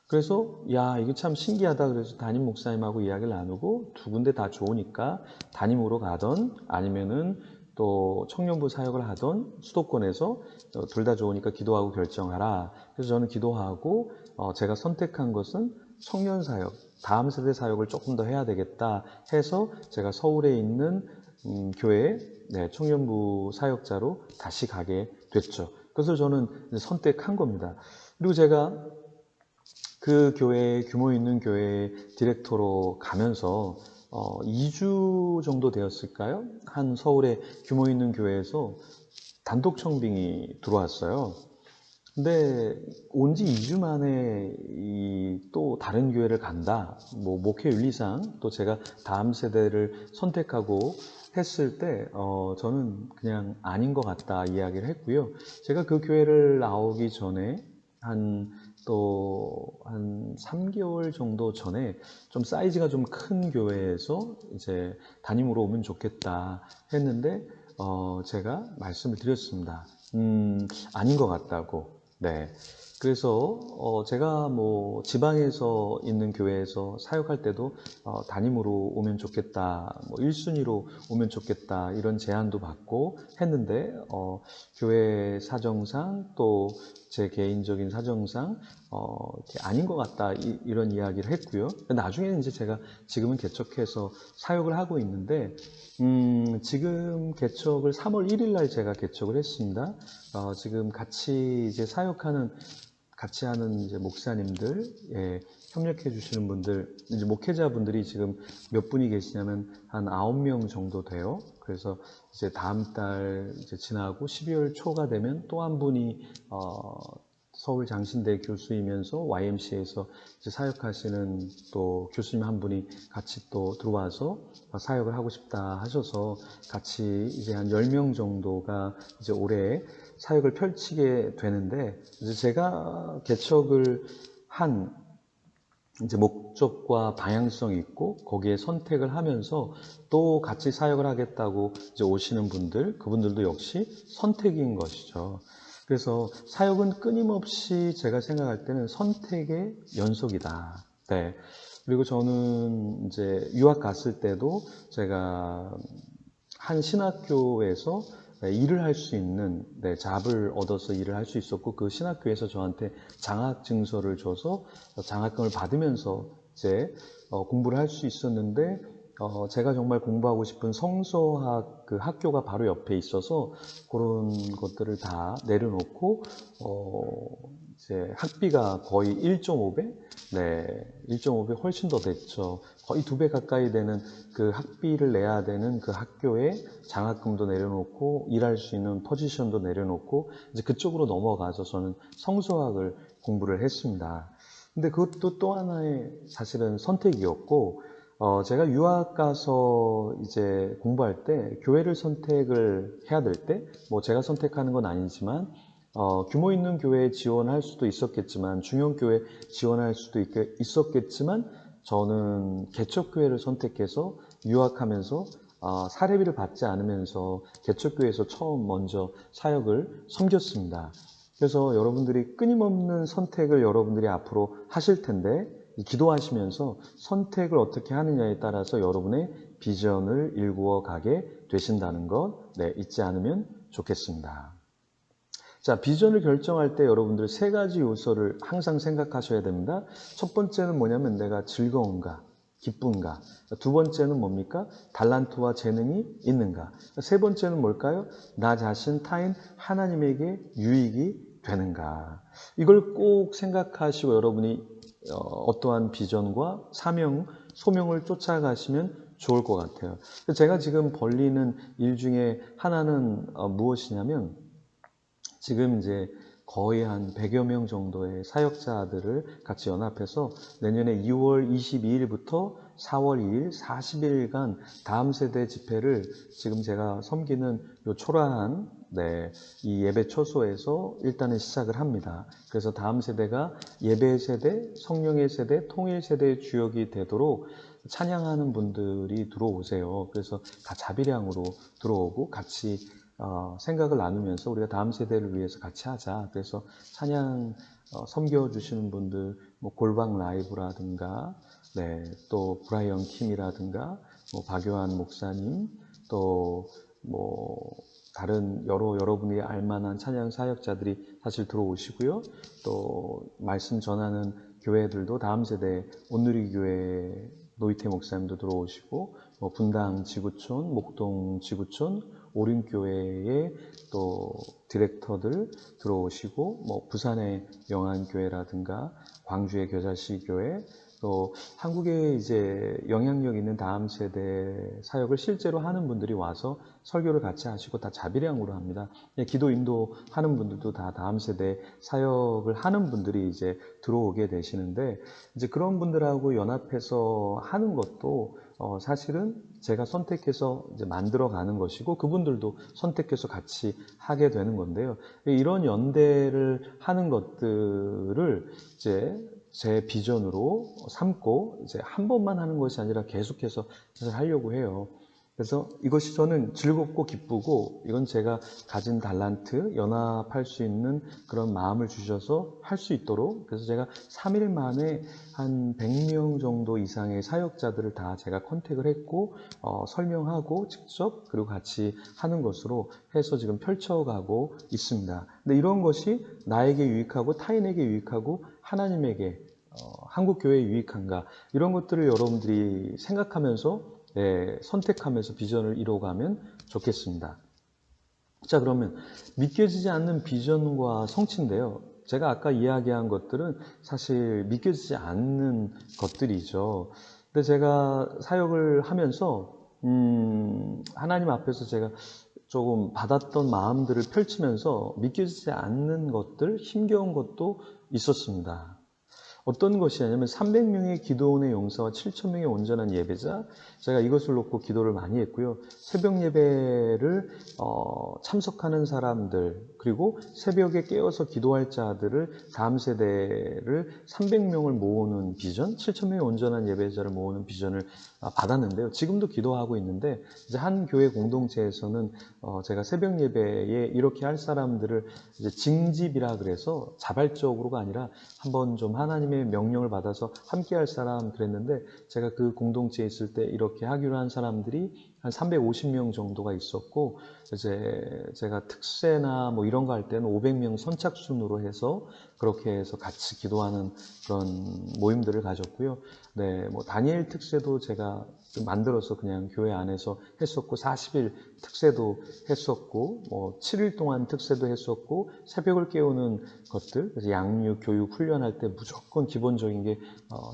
그래서 이게 참 신기하다. 그래서 담임 목사님하고 이야기를 나누고 두 군데 다 좋으니까 담임으로 가던 아니면은 또 청년부 사역을 하던 수도권에서 둘 다 좋으니까 기도하고 결정하라. 그래서 저는 기도하고 제가 선택한 것은 청년 사역, 다음 세대 사역을 조금 더 해야 되겠다 해서 제가 서울에 있는 교회에 청년부 사역자로 다시 가게 됐죠. 그래서 저는 선택한 겁니다. 그리고 제가 그 교회, 규모 있는 교회 디렉터로 가면서 2주 정도 되었을까요? 한 서울의 규모 있는 교회에서 단독 청빙이 들어왔어요. 근데 온 지 2주 만에 또 다른 교회를 간다. 목회 윤리상 또 제가 다음 세대를 선택하고 했을 때 저는 그냥 아닌 것 같다 이야기를 했고요. 제가 그 교회를 나오기 전에 한 3개월 정도 전에 좀 사이즈가 좀 큰 교회에서 이제 담임으로 오면 좋겠다 했는데 제가 말씀을 드렸습니다. 아닌 것 같다고. 네. 그래서 제가 뭐 지방에서 있는 교회에서 사역할 때도 담임으로 오면 좋겠다, 뭐 1순위로 오면 좋겠다 이런 제안도 받고 했는데 교회 사정상 또 제 개인적인 사정상 이렇게 아닌 것 같다 이런 이야기를 했고요. 나중에는 이제 제가 지금은 개척해서 사역을 하고 있는데 지금 개척을 3월 1일 날 제가 개척을 했습니다. 지금 같이 이제 사역하는 같이 하는 이제 목사님들, 예, 협력해 주시는 분들, 이제 목회자분들이 지금 몇 분이 계시냐면 한 9명 정도 돼요. 그래서 이제 다음 달 이제 지나고 12월 초가 되면 또 한 분이 서울 장신대 교수이면서 YMCA에서 이제 사역하시는 또 교수님 한 분이 같이 또 들어와서 사역을 하고 싶다 하셔서 같이 이제 한 10명 정도가 이제 올해 사역을 펼치게 되는데, 이제 제가 개척을 한 이제 목적과 방향성이 있고 거기에 선택을 하면서 또 같이 사역을 하겠다고 이제 오시는 분들, 그분들도 역시 선택인 것이죠. 그래서 사역은 끊임없이 제가 생각할 때는 선택의 연속이다. 네. 그리고 저는 이제 유학 갔을 때도 제가 한 신학교에서 일을 할 수 있는 잡을 얻어서 일을 할 수 있었고, 그 신학교에서 저한테 장학 증서를 줘서 장학금을 받으면서 이제 공부를 할 수 있었는데, 제가 정말 공부하고 싶은 성서학 그 학교가 바로 옆에 있어서 그런 것들을 다 내려놓고 이제 학비가 거의 1.5배? 네, 1.5배 훨씬 더 됐죠. 거의 2배 가까이 되는 그 학비를 내야 되는 그 학교에 장학금도 내려놓고 일할 수 있는 포지션도 내려놓고 이제 그쪽으로 넘어가서 저는 성서학을 공부를 했습니다. 근데 그것도 또 하나의 사실은 선택이었고, 제가 유학 가서 이제 공부할 때 교회를 선택을 해야 될 때, 뭐 제가 선택하는 건 아니지만 규모 있는 교회에 지원할 수도 있었겠지만, 중형교회 지원할 수도 있었겠지만, 저는 개척교회를 선택해서 유학하면서 사례비를 받지 않으면서 개척교회에서 처음 먼저 사역을 섬겼습니다. 그래서 여러분들이 끊임없는 선택을 여러분들이 앞으로 하실 텐데, 기도하시면서 선택을 어떻게 하느냐에 따라서 여러분의 비전을 일구어 가게 되신다는 것, 잊지 않으면 좋겠습니다. 자, 비전을 결정할 때 여러분들 3가지 요소를 항상 생각하셔야 됩니다. 첫 번째는 뭐냐면 내가 즐거운가, 기쁜가. 두 번째는 뭡니까? 달란트와 재능이 있는가. 세 번째는 뭘까요? 나 자신, 타인, 하나님에게 유익이 되는가. 이걸 꼭 생각하시고 여러분이 어떠한 비전과 사명, 소명을 쫓아가시면 좋을 것 같아요. 제가 지금 벌리는 일 중에 하나는 무엇이냐면, 지금 이제 거의 한 100여 명 정도의 사역자들을 같이 연합해서 내년에 2월 22일부터 4월 2일 40일간 다음 세대 집회를 지금 제가 섬기는 요 초라한 이 예배 초소에서 일단은 시작을 합니다. 그래서 다음 세대가 예배 세대, 성령의 세대, 통일 세대의 주역이 되도록 찬양하는 분들이 들어오세요. 그래서 다 자비량으로 들어오고 같이 생각을 나누면서 우리가 다음 세대를 위해서 같이 하자. 그래서 찬양 섬겨주시는 분들, 뭐 골방 라이브라든가, 또 브라이언 킴이라든가, 뭐 박요한 목사님, 또 뭐 다른 여러분이 알만한 찬양 사역자들이 사실 들어오시고요. 또 말씀 전하는 교회들도 다음 세대 온누리 교회 노이태 목사님도 들어오시고, 뭐 분당 지구촌, 목동 지구촌, 오림교회의 또 디렉터들 들어오시고, 뭐 부산의 영안교회라든가 광주의 겨자씨교회, 또 한국에 이제 영향력 있는 다음 세대 사역을 실제로 하는 분들이 와서 설교를 같이 하시고 다 자비량으로 합니다. 기도 인도하는 분들도 다 다음 세대 사역을 하는 분들이 이제 들어오게 되시는데, 이제 그런 분들하고 연합해서 하는 것도 사실은 제가 선택해서 이제 만들어가는 것이고 그분들도 선택해서 같이 하게 되는 건데요. 이런 연대를 하는 것들을 이제 제 비전으로 삼고 이제 한 번만 하는 것이 아니라 계속해서 하려고 해요. 그래서 이것이 저는 즐겁고 기쁘고 이건 제가 가진 달란트, 연합할 수 있는 그런 마음을 주셔서 할 수 있도록 그래서 제가 3일 만에 한 100명 정도 이상의 사역자들을 다 제가 컨택을 했고 설명하고 직접 그리고 같이 하는 것으로 해서 지금 펼쳐가고 있습니다. 근데 이런 것이 나에게 유익하고 타인에게 유익하고 하나님에게 한국 교회에 유익한가 이런 것들을 여러분들이 생각하면서 선택하면서 비전을 이루어가면 좋겠습니다. 자, 그러면 믿겨지지 않는 비전과 성취인데요. 제가 아까 이야기한 것들은 사실 믿겨지지 않는 것들이죠. 근데 제가 사역을 하면서 하나님 앞에서 제가 조금 받았던 마음들을 펼치면서 믿겨지지 않는 것들, 힘겨운 것도 있었습니다. 어떤 것이냐면 300명의 기도원의 용사와 7,000명의 온전한 예배자 제가 이것을 놓고 기도를 많이 했고요. 새벽 예배를 참석하는 사람들 그리고 새벽에 깨어서 기도할 자들을 다음 세대를 300명을 모으는 비전 7,000명의 온전한 예배자를 모으는 비전을 받았는데요. 지금도 기도하고 있는데 이제 한 교회 공동체에서는 제가 새벽 예배에 이렇게 할 사람들을 이제 징집이라 그래서 자발적으로가 아니라 한번 좀 하나님의 명령을 받아서 함께 할 사람 그랬는데 제가 그 공동체에 있을 때 이렇게 하기로 한 사람들이 한 350명 정도가 있었고 이제 제가 특세나 뭐 이런 거 할 때는 500명 선착순으로 해서 그렇게 해서 같이 기도하는 그런 모임들을 가졌고요. 네, 뭐 다니엘 특세도 제가 만들어서 그냥 교회 안에서 했었고 40일 특세도 했었고 뭐 7일 동안 특세도 했었고 새벽을 깨우는 것들 그래서 양육 교육 훈련할 때 무조건 기본적인 게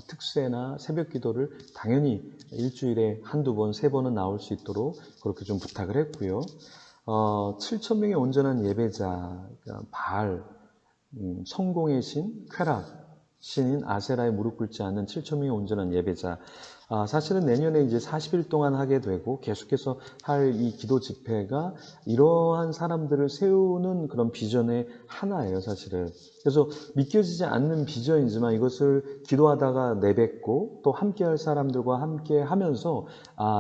특세나 새벽 기도를 당연히 일주일에 한두 번, 세 번은 나올 수 있도록 그렇게 좀 부탁을 했고요. 7,000명의 온전한 예배자, 바알, 성공의 신, 쾌락, 신인 아세라에 무릎 꿇지 않는 7,000명의 온전한 예배자. 사실은 내년에 이제 40일 동안 하게 되고 계속해서 할 이 기도 집회가 이러한 사람들을 세우는 그런 비전의 하나예요, 사실은. 그래서 믿겨지지 않는 비전이지만 이것을 기도하다가 내뱉고 또 함께 할 사람들과 함께 하면서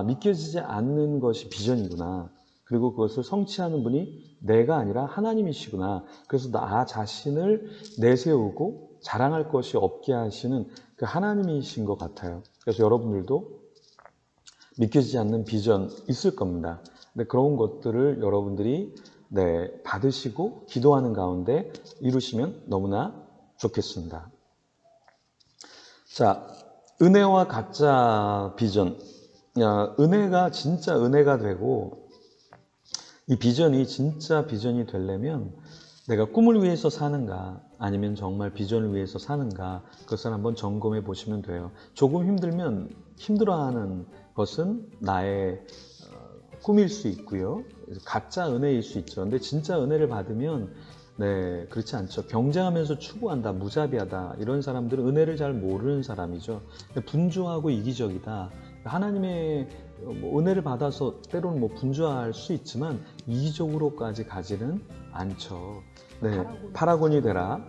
믿겨지지 않는 것이 비전이구나. 그리고 그것을 성취하는 분이 내가 아니라 하나님이시구나. 그래서 나 자신을 내세우고 자랑할 것이 없게 하시는 그 하나님이신 것 같아요. 그래서 여러분들도 믿겨지지 않는 비전 있을 겁니다. 근데 그런 것들을 여러분들이 받으시고 기도하는 가운데 이루시면 너무나 좋겠습니다. 자, 은혜와 가짜 비전. 은혜가 진짜 은혜가 되고 이 비전이 진짜 비전이 되려면 내가 꿈을 위해서 사는가 아니면 정말 비전을 위해서 사는가 그것을 한번 점검해 보시면 돼요. 조금 힘들면 힘들어하는 것은 나의 꿈일 수 있고요. 가짜 은혜일 수 있죠. 근데 진짜 은혜를 받으면 그렇지 않죠. 경쟁하면서 추구한다, 무자비하다 이런 사람들은 은혜를 잘 모르는 사람이죠. 분주하고 이기적이다. 하나님의 은혜를 받아서 때로는 뭐 분주할 수 있지만 이기적으로까지 가지는 않죠. 파라곤이 되라.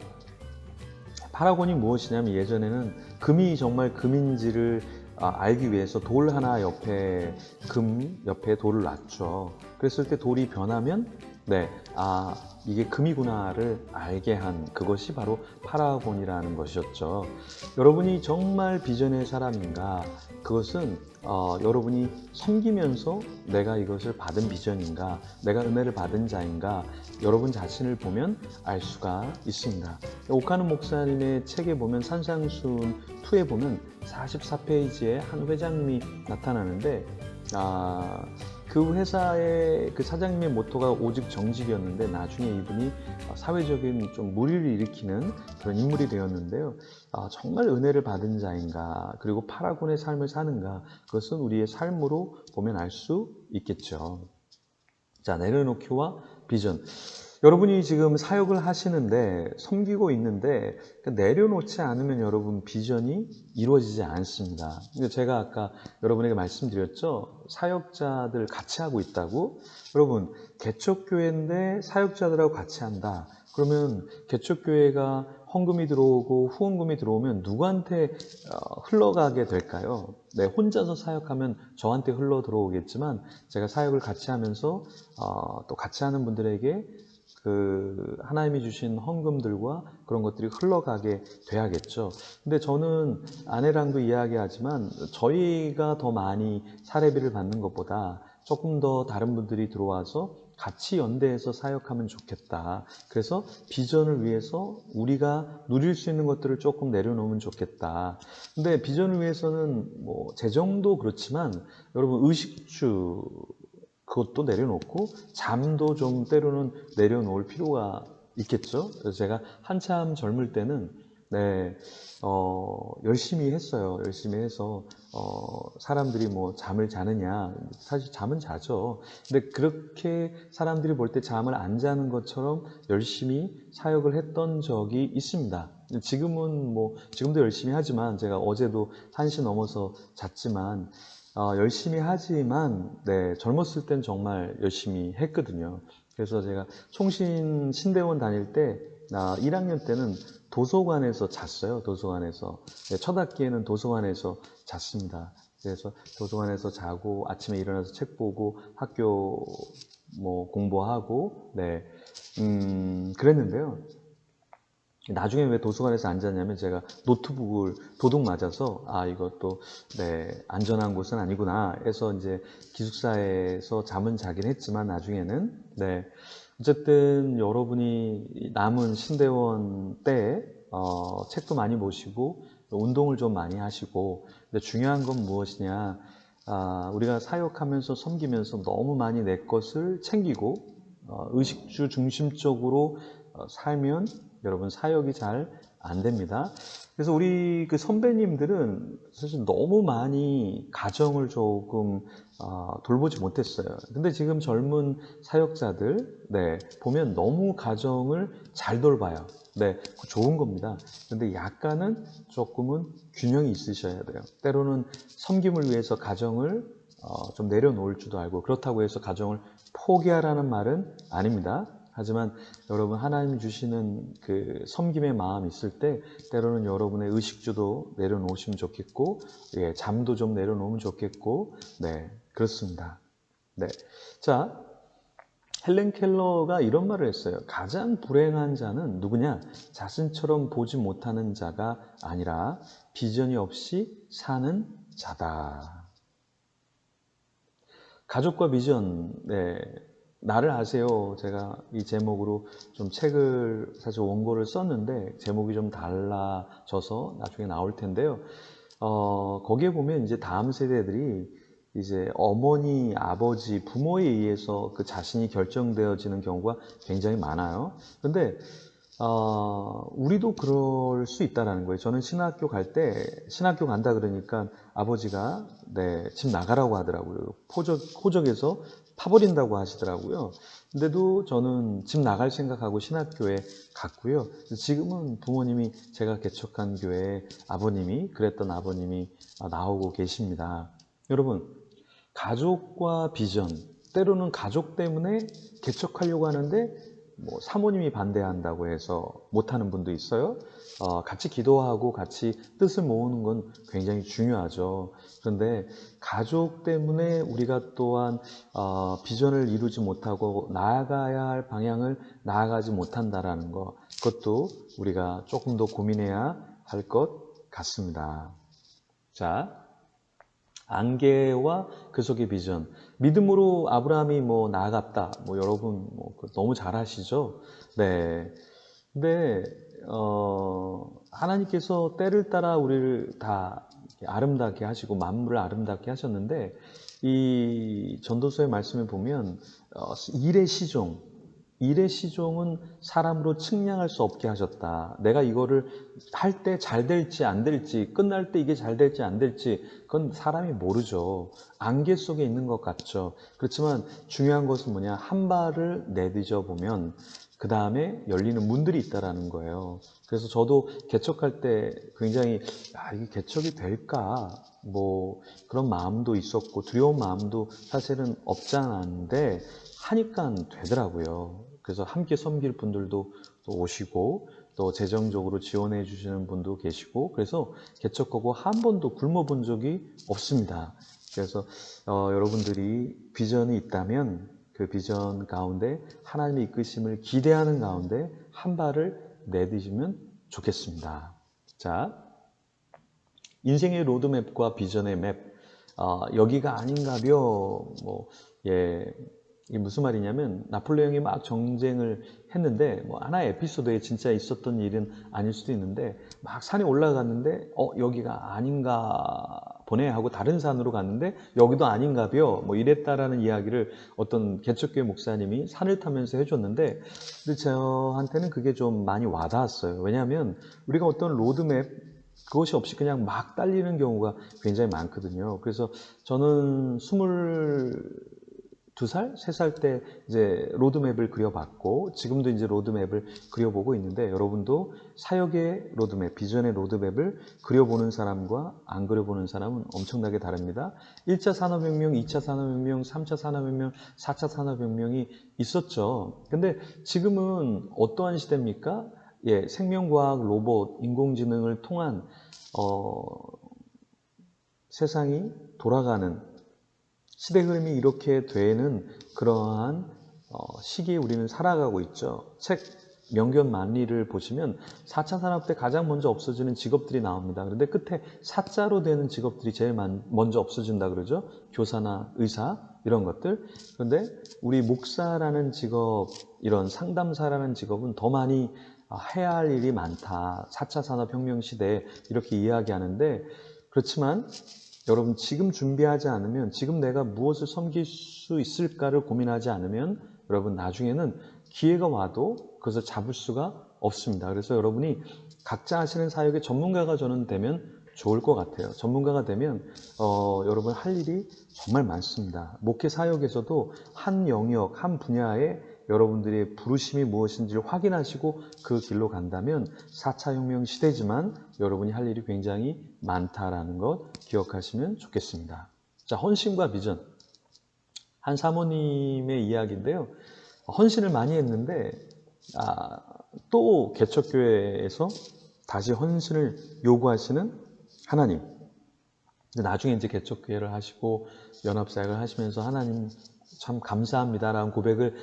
파라곤이 무엇이냐면 예전에는 금이 정말 금인지를 알기 위해서 돌 하나 옆에 금 옆에 돌을 놨죠. 그랬을 때 돌이 변하면 이게 금이구나를 알게 한 그것이 바로 파라곤이라는 것이었죠. 여러분이 정말 비전의 사람인가? 그것은 여러분이 섬기면서 내가 이것을 받은 비전인가? 내가 은혜를 받은 자인가? 여러분 자신을 보면 알 수가 있습니다. 오카노 목사님의 책에 보면 산상순 2에 보면 44페이지에 한 회장님이 나타나는데 그 회사의 그 사장님의 모토가 오직 정직이었는데 나중에 이분이 사회적인 좀 물의를 일으키는 그런 인물이 되었는데요. 정말 은혜를 받은 자인가 그리고 파라곤의 삶을 사는가 그것은 우리의 삶으로 보면 알 수 있겠죠. 자, 내려놓기와 비전. 여러분이 지금 사역을 하시는데 섬기고 있는데 내려놓지 않으면 여러분 비전이 이루어지지 않습니다. 제가 아까 여러분에게 말씀드렸죠. 사역자들 같이 하고 있다고. 여러분 개척교회인데 사역자들하고 같이 한다. 그러면 개척교회가 헌금이 들어오고 후원금이 들어오면 누구한테 흘러가게 될까요? 네, 혼자서 사역하면 저한테 흘러 들어오겠지만 제가 사역을 같이 하면서 또 같이 하는 분들에게 그 하나님이 주신 헌금들과 그런 것들이 흘러가게 돼야겠죠. 근데 저는 아내랑도 이야기하지만 저희가 더 많이 사례비를 받는 것보다 조금 더 다른 분들이 들어와서 같이 연대해서 사역하면 좋겠다. 그래서 비전을 위해서 우리가 누릴 수 있는 것들을 조금 내려놓으면 좋겠다. 근데 비전을 위해서는 뭐 재정도 그렇지만 여러분 의식주 그것도 내려놓고 잠도 좀 때로는 내려놓을 필요가 있겠죠. 그래서 제가 한참 젊을 때는 열심히 했어요. 열심히 해서 사람들이 뭐 잠을 자느냐, 사실 잠은 자죠. 근데 그렇게 사람들이 볼 때 잠을 안 자는 것처럼 열심히 사역을 했던 적이 있습니다. 지금도 열심히 하지만 제가 어제도 1시 넘어서 잤지만 열심히 하지만 젊었을 땐 정말 열심히 했거든요. 그래서 제가 총신 신대원 다닐 때 1학년 때는 도서관에서 잤어요. 도서관에서. 첫 학기에는 도서관에서 잤습니다. 그래서 도서관에서 자고 아침에 일어나서 책 보고 학교 뭐 공부하고 그랬는데요. 나중에 왜 도서관에서 안 잤냐면 제가 노트북을 도둑 맞아서 이것도 안전한 곳은 아니구나 해서 이제 기숙사에서 잠은 자긴 했지만 나중에는 어쨌든 여러분이 남은 신대원 때 책도 많이 보시고 운동을 좀 많이 하시고 근데 중요한 건 무엇이냐 우리가 사역하면서 섬기면서 너무 많이 내 것을 챙기고 의식주 중심적으로 살면 여러분 사역이 잘 안 됩니다. 그래서 우리 그 선배님들은 사실 너무 많이 가정을 조금 돌보지 못했어요. 근데 지금 젊은 사역자들 보면 너무 가정을 잘 돌봐요. 좋은 겁니다. 근데 약간은 조금은 균형이 있으셔야 돼요. 때로는 섬김을 위해서 가정을 좀 내려놓을 줄도 알고 그렇다고 해서 가정을 포기하라는 말은 아닙니다. 하지만 여러분 하나님이 주시는 그 섬김의 마음이 있을 때 때로는 여러분의 의식주도 내려놓으시면 좋겠고 잠도 좀 내려놓으면 좋겠고 그렇습니다. 자, 헬렌 켈러가 이런 말을 했어요. 가장 불행한 자는 누구냐? 자신처럼 보지 못하는 자가 아니라 비전이 없이 사는 자다. 가족과 비전, 나를 아세요. 제가 이 제목으로 좀 책을 사실 원고를 썼는데 제목이 좀 달라져서 나중에 나올 텐데요. 거기에 보면 이제 다음 세대들이 이제 어머니, 아버지, 부모에 의해서 그 자신이 결정되어지는 경우가 굉장히 많아요. 근데 우리도 그럴 수 있다라는 거예요. 저는 신학교 간다 그러니까 아버지가 집 나가라고 하더라고요. 호적에서 파버린다고 하시더라고요. 근데도 저는 집 나갈 생각하고 신학교에 갔고요. 지금은 부모님이 제가 개척한 교회에 그랬던 아버님이 나오고 계십니다. 여러분, 가족과 비전, 때로는 가족 때문에 개척하려고 하는데 사모님이 반대한다고 해서 못하는 분도 있어요. 같이 기도하고 같이 뜻을 모으는 건 굉장히 중요하죠. 그런데 가족 때문에 우리가 또한 비전을 이루지 못하고 나아가야 할 방향을 나아가지 못한다라는 것, 그것도 우리가 조금 더 고민해야 할 것 같습니다. 자, 안개와 그 속의 비전. 믿음으로 아브라함이 나아갔다. 여러분 너무 잘 아시죠? 근데 하나님께서 때를 따라 우리를 다 아름답게 하시고 만물을 아름답게 하셨는데 이 전도서의 말씀에 보면 일의 시종은 사람으로 측량할 수 없게 하셨다. 내가 이거를 할 때 잘 될지 안 될지, 끝날 때 이게 잘 될지 안 될지, 그건 사람이 모르죠. 안개 속에 있는 것 같죠. 그렇지만 중요한 것은 뭐냐? 한 발을 내딛어 보면 그 다음에 열리는 문들이 있다라는 거예요. 그래서 저도 개척할 때 굉장히 이게 개척이 될까? 그런 마음도 있었고 두려운 마음도 사실은 없지 않았는데 하니까 되더라고요. 그래서 함께 섬길 분들도 또 오시고 또 재정적으로 지원해 주시는 분도 계시고 그래서 개척하고 한 번도 굶어 본 적이 없습니다. 그래서 여러분들이 비전이 있다면 그 비전 가운데 하나님의 이끄심을 기대하는 가운데 한 발을 내디시면 좋겠습니다. 자, 인생의 로드맵과 비전의 맵, 여기가 아닌가벼. 이게 무슨 말이냐면 나폴레옹이 막 정쟁을 했는데 하나의 에피소드에 진짜 있었던 일은 아닐 수도 있는데 막 산에 올라갔는데 여기가 아닌가 보네 하고 다른 산으로 갔는데 여기도 아닌가벼 이랬다라는 이야기를 어떤 개척교회 목사님이 산을 타면서 해줬는데 근데 저한테는 그게 좀 많이 와닿았어요. 왜냐하면 우리가 어떤 로드맵 그것이 없이 그냥 막 달리는 경우가 굉장히 많거든요. 그래서 저는 22살, 3살 때 이제 로드맵을 그려봤고 지금도 이제 로드맵을 그려보고 있는데 여러분도 사역의 로드맵, 비전의 로드맵을 그려보는 사람과 안 그려보는 사람은 엄청나게 다릅니다. 1차 산업혁명, 2차 산업혁명, 3차 산업혁명, 4차 산업혁명이 있었죠. 근데 지금은 어떠한 시대입니까? 생명과학, 로봇, 인공지능을 통한 세상이 돌아가는 시대 흐름이 이렇게 되는 그러한 시기에 우리는 살아가고 있죠. 책 명견 만리를 보시면 4차 산업 때 가장 먼저 없어지는 직업들이 나옵니다. 그런데 끝에 사자로 되는 직업들이 제일 먼저 없어진다 그러죠. 교사나 의사 이런 것들. 그런데 우리 목사라는 직업, 이런 상담사라는 직업은 더 많이 해야 할 일이 많다. 4차 산업혁명 시대에 이렇게 이야기하는데 그렇지만 여러분 지금 준비하지 않으면 지금 내가 무엇을 섬길 수 있을까를 고민하지 않으면 여러분 나중에는 기회가 와도 그것을 잡을 수가 없습니다. 그래서 여러분이 각자 하시는 사역의 전문가가 저는 되면 좋을 것 같아요. 전문가가 되면 여러분 할 일이 정말 많습니다. 목회 사역에서도 한 영역, 한 분야에 여러분들의 부르심이 무엇인지를 확인하시고 그 길로 간다면 4차 혁명 시대지만 여러분이 할 일이 굉장히 많다라는 것 기억하시면 좋겠습니다. 자, 헌신과 비전. 한 사모님의 이야기인데요. 헌신을 많이 했는데 또 개척교회에서 다시 헌신을 요구하시는 하나님. 나중에 이제 개척교회를 하시고 연합사역을 하시면서 하나님 참 감사합니다라는 고백을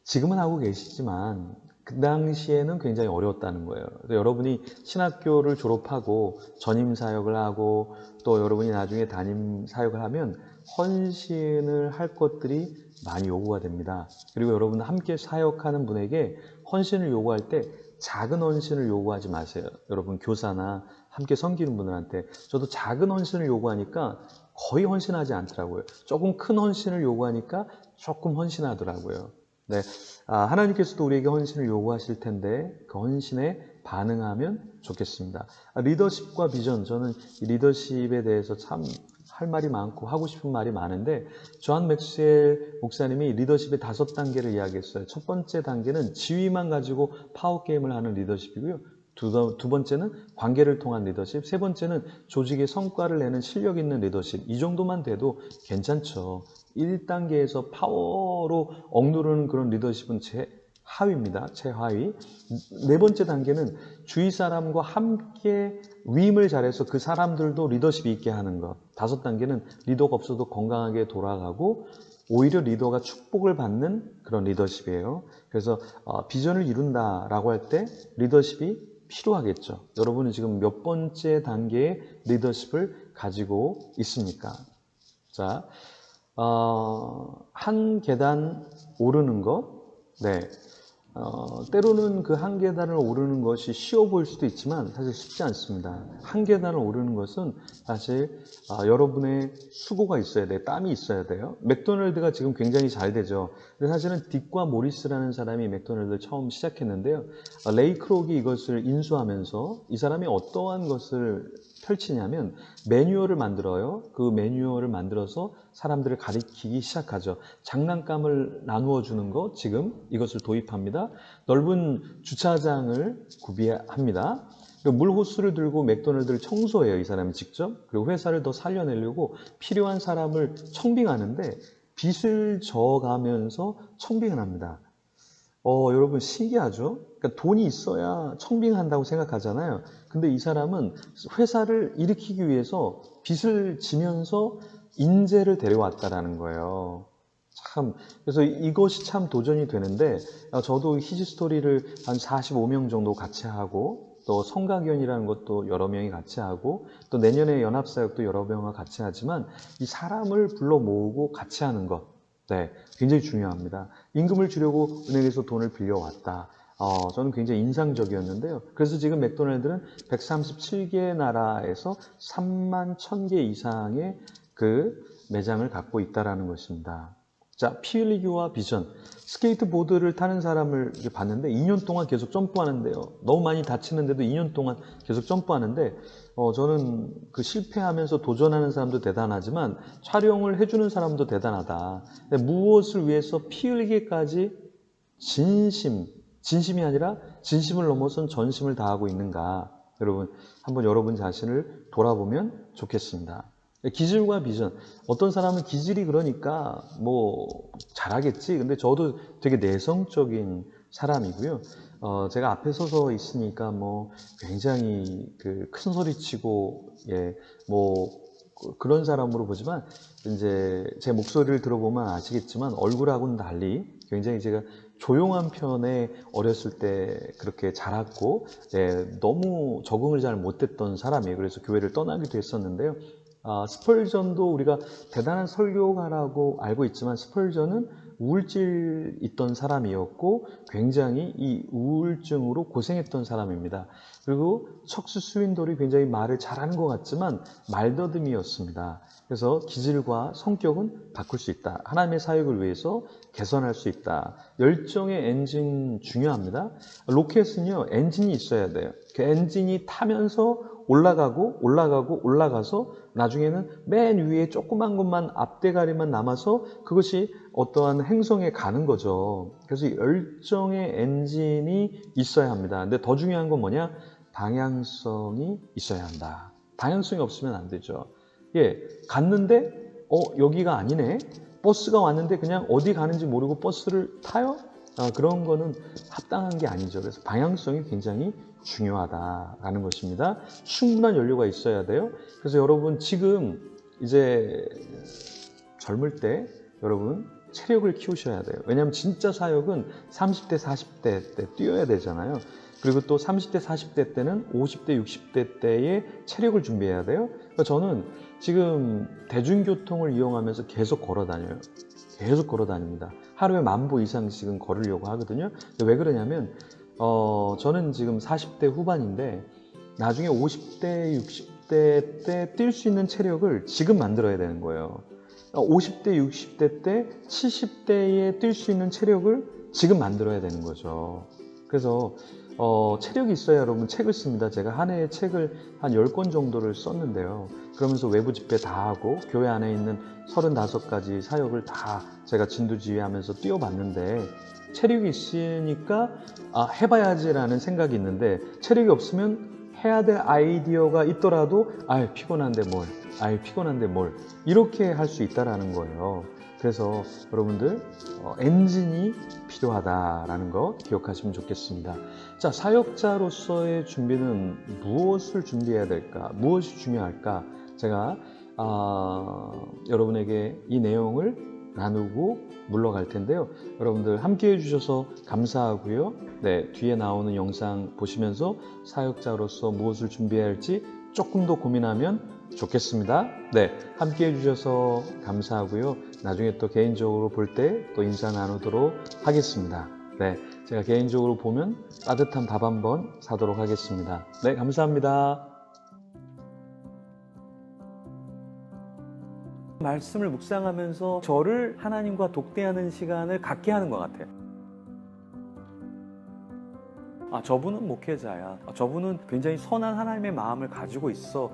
지금은 하고 계시지만 그 당시에는 굉장히 어려웠다는 거예요. 여러분이 신학교를 졸업하고 전임 사역을 하고 또 여러분이 나중에 담임 사역을 하면 헌신을 할 것들이 많이 요구가 됩니다. 그리고 여러분 함께 사역하는 분에게 헌신을 요구할 때 작은 헌신을 요구하지 마세요. 여러분 교사나 함께 섬기는 분들한테 저도 작은 헌신을 요구하니까 거의 헌신하지 않더라고요. 조금 큰 헌신을 요구하니까 조금 헌신하더라고요. 네, 하나님께서도 우리에게 헌신을 요구하실 텐데 그 헌신에 반응하면 좋겠습니다. 리더십과 비전, 저는 이 리더십에 대해서 참 할 말이 많고 하고 싶은 말이 많은데 존 맥스웰 목사님이 리더십의 5단계를 이야기했어요. 첫 번째 단계는 지위만 가지고 파워게임을 하는 리더십이고요. 두 번째는 관계를 통한 리더십, 세 번째는 조직의 성과를 내는 실력 있는 리더십. 이 정도만 돼도 괜찮죠. 1단계에서 파워로 억누르는 그런 리더십은 최하위입니다. 최하위. 네 번째 단계는 주위 사람과 함께 위임을 잘해서 그 사람들도 리더십이 있게 하는 것. 5단계는 리더가 없어도 건강하게 돌아가고 오히려 리더가 축복을 받는 그런 리더십이에요. 그래서 비전을 이룬다라고 할 때 리더십이 필요하겠죠. 여러분은 지금 몇 번째 단계의 리더십을 가지고 있습니까? 자, 한 계단 오르는 것, 네. 때로는 그 한 계단을 오르는 것이 쉬워 보일 수도 있지만 사실 쉽지 않습니다. 한 계단을 오르는 것은 사실 여러분의 수고가 있어야 돼요. 땀이 있어야 돼요. 맥도날드가 지금 굉장히 잘 되죠. 근데 사실은 딕과 모리스라는 사람이 맥도날드를 처음 시작했는데요. 레이 크록이 이것을 인수하면서 이 사람이 어떠한 것을 펼치냐면 매뉴얼을 만들어요. 그 매뉴얼을 만들어서 사람들을 가리키기 시작하죠. 장난감을 나누어 주는 거 지금 이것을 도입합니다. 넓은 주차장을 구비합니다. 물 호스를 들고 맥도날드를 청소해요. 이 사람이 직접. 그리고 회사를 더 살려내려고 필요한 사람을 청빙하는데 빚을 져가면서 청빙을 합니다. 여러분 신기하죠? 그러니까 돈이 있어야 청빙한다고 생각하잖아요. 근데 이 사람은 회사를 일으키기 위해서 빚을 지면서 인재를 데려왔다라는 거예요. 참, 그래서 이것이 참 도전이 되는데, 저도 히지스토리를 한 45명 정도 같이 하고, 또 성가견이라는 것도 여러 명이 같이 하고, 또 내년에 연합사역도 여러 명과 같이 하지만, 이 사람을 불러 모으고 같이 하는 것, 네, 굉장히 중요합니다. 임금을 주려고 은행에서 돈을 빌려왔다. 저는 굉장히 인상적이었는데요. 그래서 지금 맥도날드는 137개 나라에서 3만 1000개 이상의 그 매장을 갖고 있다라는 것입니다. 자, 피 흘리기와 비전. 스케이트보드를 타는 사람을 이렇게 봤는데 2년 동안 계속 점프하는데요. 너무 많이 다치는데도 2년 동안 계속 점프하는데 저는 그 실패하면서 도전하는 사람도 대단하지만 촬영을 해주는 사람도 대단하다. 무엇을 위해서 피 흘리기까지 진심이 아니라 진심을 넘어선 전심을 다하고 있는가. 여러분, 한번 여러분 자신을 돌아보면 좋겠습니다. 기질과 비전. 어떤 사람은 기질이 그러니까 뭐 잘하겠지. 근데 저도 되게 내성적인 사람이고요. 제가 앞에 서서 있으니까 뭐 굉장히 그 큰 소리 치고 뭐 그런 사람으로 보지만 이제 제 목소리를 들어보면 아시겠지만 얼굴하고는 달리 굉장히 제가 조용한 편에 어렸을 때 그렇게 자랐고 너무 적응을 잘 못했던 사람이에요. 그래서 교회를 떠나기도 했었는데요. 스펄전도 우리가 대단한 설교가라고 알고 있지만 스펄전은 우울증 있던 사람이었고 굉장히 이 우울증으로 고생했던 사람입니다. 그리고 척스 스윈돌이 굉장히 말을 잘하는 것 같지만 말더듬이었습니다. 그래서 기질과 성격은 바꿀 수 있다. 하나님의 사역을 위해서 개선할 수 있다. 열정의 엔진 중요합니다. 로켓은요 엔진이 있어야 돼요. 그 엔진이 타면서 올라가서 나중에는 맨 위에 조그만 것만 앞대가리만 남아서 그것이 어떠한 행성에 가는 거죠. 그래서 열정의 엔진이 있어야 합니다. 근데 더 중요한 건 뭐냐? 방향성이 있어야 한다. 방향성이 없으면 안 되죠. 갔는데 여기가 아니네. 버스가 왔는데 그냥 어디 가는지 모르고 버스를 타요? 그런 거는 합당한 게 아니죠. 그래서 방향성이 굉장히 중요하다라는 것입니다. 충분한 연료가 있어야 돼요. 그래서 여러분 지금 이제 젊을 때 여러분 체력을 키우셔야 돼요. 왜냐하면 진짜 사역은 30대, 40대 때 뛰어야 되잖아요. 그리고 또 30대, 40대 때는 50대, 60대 때의 체력을 준비해야 돼요. 그러니까 저는 지금 대중교통을 이용하면서 계속 걸어 다녀요. 계속 걸어 다닙니다. 하루에 10,000보 이상씩은 걸으려고 하거든요. 왜 그러냐면 저는 지금 40대 후반인데 나중에 50대, 60대 때 뛸 수 있는 체력을 지금 만들어야 되는 거예요. 50대, 60대 때 70대에 뛸 수 있는 체력을 지금 만들어야 되는 거죠. 그래서 체력이 있어야 여러분 책을 씁니다. 제가 한 해에 책을 한 10권 정도를 썼는데요. 그러면서 외부 집회 다 하고 교회 안에 있는 35가지 사역을 다 제가 진두지휘하면서 뛰어봤는데 체력이 있으니까 해봐야지라는 생각이 있는데 체력이 없으면 해야 될 아이디어가 있더라도 피곤한데 뭘 이렇게 할 수 있다라는 거예요. 그래서 여러분들 엔진이 필요하다라는 거 기억하시면 좋겠습니다. 자, 사역자로서의 준비는 무엇을 준비해야 될까? 무엇이 중요할까? 제가 여러분에게 이 내용을 나누고 물러갈 텐데요. 여러분들 함께 해주셔서 감사하고요. 뒤에 나오는 영상 보시면서 사역자로서 무엇을 준비해야 할지 조금 더 고민하면 좋겠습니다. 함께 해주셔서 감사하고요. 나중에 또 개인적으로 볼 때 또 인사 나누도록 하겠습니다. 제가 개인적으로 보면 따뜻한 밥 한번 사도록 하겠습니다. 감사합니다. 말씀을 묵상하면서 저를 하나님과 독대하는 시간을 갖게 하는 것 같아요. 저분은 목회자야. 저분은 굉장히 선한 하나님의 마음을 가지고 있어.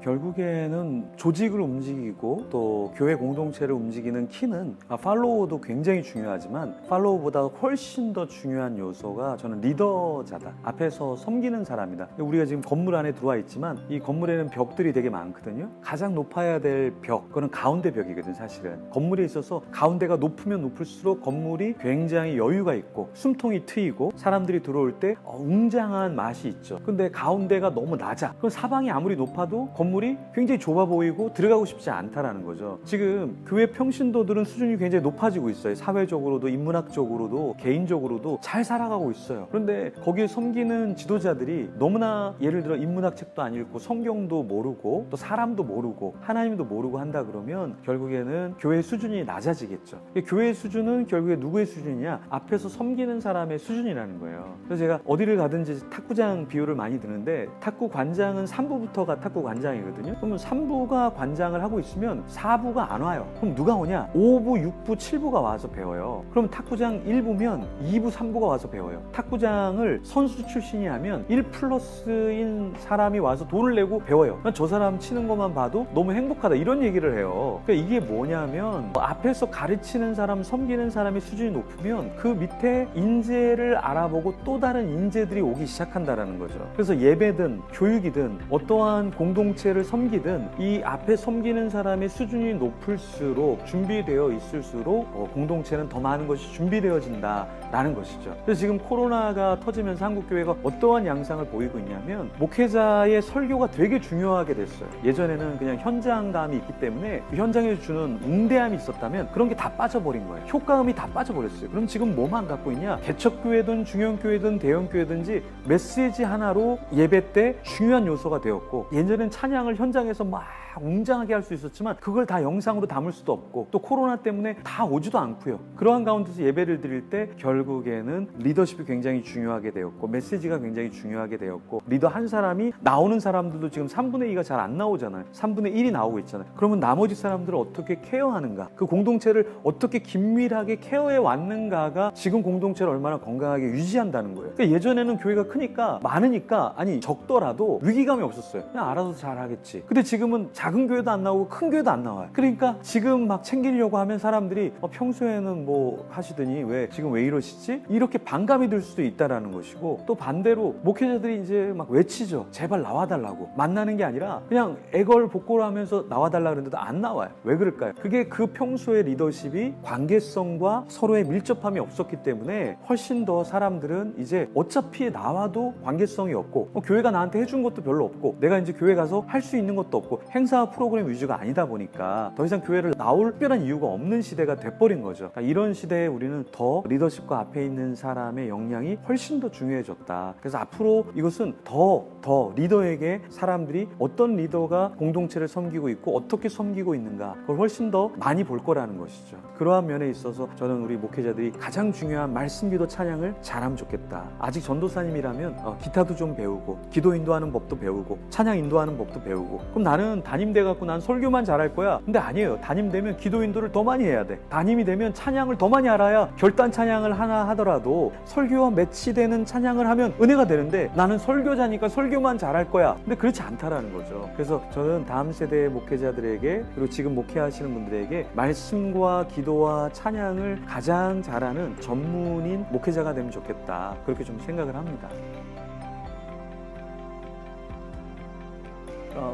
결국에는 조직을 움직이고 또 교회 공동체를 움직이는 키는 팔로워도 굉장히 중요하지만 팔로워보다 훨씬 더 중요한 요소가 저는 리더자다. 앞에서 섬기는 사람이다. 우리가 지금 건물 안에 들어와 있지만 이 건물에는 벽들이 되게 많거든요. 가장 높아야 될 벽, 그거는 가운데 벽이거든 사실은. 건물에 있어서 가운데가 높으면 높을수록 건물이 굉장히 여유가 있고 숨통이 트이고 사람들이 들어올 때 웅장한 맛이 있죠. 근데 가운데가 너무 낮아. 그럼 사방이 아무리 높아도 건물이 굉장히 좁아 보이고 들어가고 싶지 않다라는 거죠. 지금 교회 평신도들은 수준이 굉장히 높아지고 있어요. 사회적으로도 인문학적으로도 개인적으로도 잘 살아가고 있어요. 그런데 거기에 섬기는 지도자들이 너무나 예를 들어 인문학 책도 안 읽고 성경도 모르고 또 사람도 모르고 하나님도 모르고 한다 그러면 결국에는 교회 수준이 낮아지겠죠. 교회 수준은 결국에 누구의 수준이냐? 앞에서 섬기는 사람의 수준이라는 거예요. 그래서 제가 어디를 가든지 탁구장 비유를 많이 드는데 탁구 관장은 3부부터가 탁구 관장이거든요. 그러면 3부가 관장을 하고 있으면 4부가 안 와요. 그럼 누가 오냐? 5부, 6부, 7부가 와서 배워요. 그럼 탁구장 1부면 2부, 3부가 와서 배워요. 탁구장을 선수 출신이 하면 1+인 사람이 와서 돈을 내고 배워요. 저 사람 치는 것만 봐도 너무 행복하다 이런 얘기를 해요. 그러니까 이게 뭐냐면 앞에서 가르치는 사람, 섬기는 사람의 수준이 높으면 그 밑에 인재를 알아보고 또 다른 인재들이 오기 시작한다라는 거죠. 그래서 예배든 교육이든 어떠한 공동체를 섬기든 이 앞에 섬기는 사람의 수준이 높을수록 준비되어 있을수록 공동체는 더 많은 것이 준비되어진다라는 것이죠. 그래서 지금 코로나가 터지면서 한국교회가 어떠한 양상을 보이고 있냐면 목회자의 설교가 되게 중요하게 됐어요. 예전에는 그냥 현장감이 있기 때문에 그 현장에서 주는 웅대함이 있었다면 그런 게 다 빠져버린 거예요. 효과음이 다 빠져버렸어요. 그럼 지금 뭐만 갖고 있냐? 개척교회든 중형교회든 대형교회든지 메시지 하나로 예배 때 중요한 요소가 되었고 예전엔 찬양을 현장에서 막 웅장하게 할 수 있었지만 그걸 다 영상으로 담을 수도 없고 또 코로나 때문에 다 오지도 않고요. 그러한 가운데서 예배를 드릴 때 결국에는 리더십이 굉장히 중요하게 되었고 메시지가 굉장히 중요하게 되었고 리더 한 사람이 나오는 사람들도 지금 3분의 2가 잘 안 나오잖아요. 3분의 1이 나오고 있잖아요. 그러면 나머지 사람들을 어떻게 케어하는가? 그 공동체를 어떻게 긴밀하게 케어해 왔는가가 지금 공동체를 얼마나 건강하게 유지한다는 거예요. 그러니까 예전에는 교회가 크니까 많으니까 아니 적더라도 위기감이 없었어요. 그냥 알아서 잘하겠지. 근데 지금은 작은 교회도 안 나오고 큰 교회도 안 나와요. 그러니까 지금 막 챙기려고 하면 사람들이 평소에는 뭐 하시더니 지금 왜 이러시지? 이렇게 반감이 들 수도 있다라는 것이고 또 반대로 목회자들이 이제 막 외치죠. 제발 나와달라고. 만나는 게 아니라 그냥 애걸복걸 하면서 나와달라 그러는데도 안 나와요. 왜 그럴까요? 그게 그 평소의 리더십이 관계성과 서로의 밀접함이 없었기 때문에 훨씬 더 사람들은 이제 어차피 나와도 관계성이 없고 교회가 나한테 해준 것도 별로 없고 내가 이제 교회 가서 할 수 있는 것도 없고 행사 프로그램 위주가 아니다 보니까 더 이상 교회를 나올 특별한 이유가 없는 시대가 돼버린 거죠. 그러니까 이런 시대에 우리는 더 리더십과 앞에 있는 사람의 역량이 훨씬 더 중요해졌다. 그래서 앞으로 이것은 더 리더에게 사람들이 어떤 리더가 공동체를 섬기고 있고 어떻게 섬기고 있는가 그걸 훨씬 더 많이 볼 거라는 것이죠. 그러한 면에 있어서 저는 우리 목회자들이 가장 중요한 말씀 기도 찬양을 잘하면 좋겠다. 아직 전도사님이라면 기타도 좀 배우고 기도 인도하는 법도 배우고 찬양 인도하는 법도 배우고 그럼 나는 담임 돼갖고 난 설교만 잘할 거야. 근데 아니에요. 담임 되면 기도 인도를 더 많이 해야 돼. 담임이 되면 찬양을 더 많이 알아야 결단 찬양을 하나 하더라도 설교와 매치되는 찬양을 하면 은혜가 되는데 나는 설교자니까 설교만 잘할 거야. 근데 그렇지 않다라는 거죠. 그래서 저는 다음 세대의 목회자들에게 그리고 지금 목회하시는 분들에게 말씀과 기도와 찬양을 가장 잘하는 전문인 목회자가 되면 좋겠다. 그렇게 좀 생각을 합니다.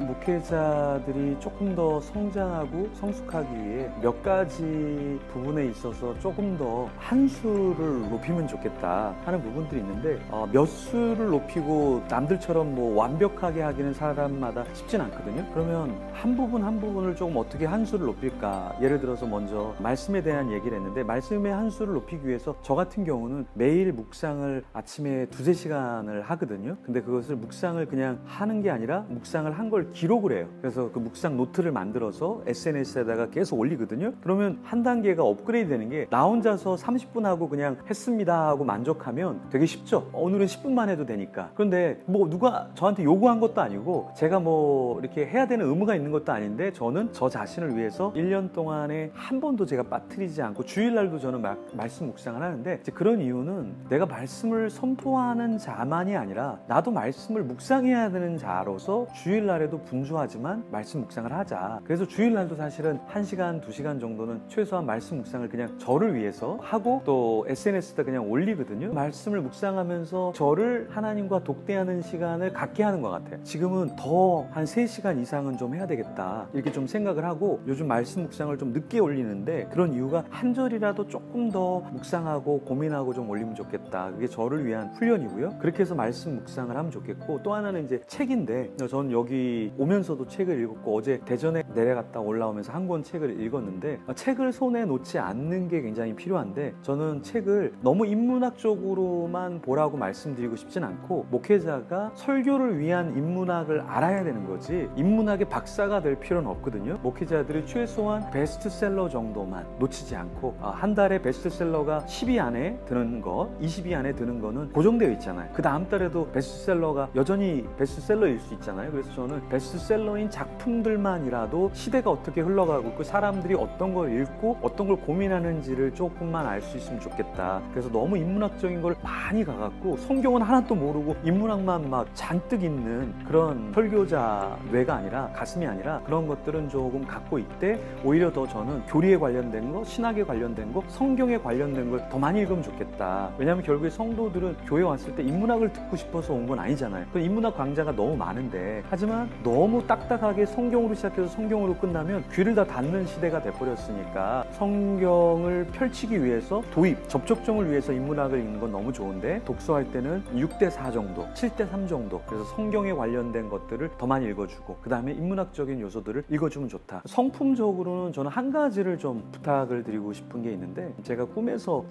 목회자들이 조금 더 성장하고 성숙하기 위해 몇 가지 부분에 있어서 조금 더 한 수를 높이면 좋겠다 하는 부분들이 있는데 몇 수를 높이고 남들처럼 뭐 완벽하게 하기는 사람마다 쉽진 않거든요. 그러면 한 부분을 조금 어떻게 한 수를 높일까? 예를 들어서 먼저 말씀에 대한 얘기를 했는데 말씀의 한 수를 높이기 위해서 저 같은 경우는 매일 묵상을 아침에 2-3시간을 하거든요. 근데 그것을 묵상을 그냥 하는 게 아니라 묵상을 한 걸 기록을 해요. 그래서 그 묵상 노트를 만들어서 SNS에다가 계속 올리거든요. 그러면 한 단계가 업그레이드 되는 게 나 혼자서 30분 하고 그냥 했습니다 하고 만족하면 되게 쉽죠. 오늘은 10분만 해도 되니까. 그런데 뭐 누가 저한테 요구한 것도 아니고 제가 뭐 이렇게 해야 되는 의무가 있는 것도 아닌데 저는 저 자신을 위해서 1년 동안에 한 번도 제가 빠뜨리지 않고 주일날도 저는 말씀 묵상을 하는데 이제 그런 이유는 내가 말씀을 선포하는 자만이 아니라 나도 말씀을 묵상해야 되는 자로서 주일날에 주말에도 분주하지만 말씀 묵상을 하자. 그래서 주일날도 사실은 1시간, 2시간 정도는 최소한 말씀 묵상을 그냥 저를 위해서 하고 또 SNS에다 그냥 올리거든요. 말씀을 묵상하면서 저를 하나님과 독대하는 시간을 갖게 하는 것 같아요. 지금은 더 한 3시간 이상은 좀 해야 되겠다 이렇게 좀 생각을 하고 요즘 말씀 묵상을 좀 늦게 올리는데 그런 이유가 한 절이라도 조금 더 묵상하고 고민하고 좀 올리면 좋겠다. 그게 저를 위한 훈련이고요. 그렇게 해서 말씀 묵상을 하면 좋겠고 또 하나는 이제 책인데 저는 여기 오면서도 책을 읽었고 어제 대전에 내려갔다 올라오면서 한 권 책을 읽었는데 책을 손에 놓지 않는 게 굉장히 필요한데 저는 책을 너무 인문학적으로만 보라고 말씀드리고 싶진 않고 목회자가 설교를 위한 인문학을 알아야 되는 거지 인문학의 박사가 될 필요는 없거든요. 목회자들이 최소한 베스트셀러 정도만 놓치지 않고 한 달에 베스트셀러가 10위 안에 드는 거 20위 안에 드는 거는 고정되어 있잖아요. 그 다음 달에도 베스트셀러가 여전히 베스트셀러일 수 있잖아요. 그래서 저는 베스트셀러인 작품들만이라도 시대가 어떻게 흘러가고 있고 사람들이 어떤 걸 읽고 어떤 걸 고민하는지를 조금만 알 수 있으면 좋겠다. 그래서 너무 인문학적인 걸 많이 가갖고 성경은 하나도 모르고 인문학만 막 잔뜩 있는 그런 설교자 뇌가 아니라 가슴이 아니라 그런 것들은 조금 갖고 있대 오히려 더 저는 교리에 관련된 거 신학에 관련된 거 성경에 관련된 걸 더 많이 읽으면 좋겠다. 왜냐하면 결국에 성도들은 교회 왔을 때 인문학을 듣고 싶어서 온 건 아니잖아요. 그 인문학 강좌가 너무 많은데 하지만 너무 딱딱하게 성경으로 시작해서 성경으로 끝나면 귀를 다 닫는 시대가 돼버렸으니까 성경을 펼치기 위해서 도입, 접촉점을 위해서 인문학을 읽는 건 너무 좋은데 독서할 때는 6대4 정도, 7대3 정도 그래서 성경에 관련된 것들을 더 많이 읽어주고 그 다음에 인문학적인 요소들을 읽어주면 좋다. 성품적으로는 저는 한 가지를 좀 부탁을 드리고 싶은 게 있는데 제가 꿈에서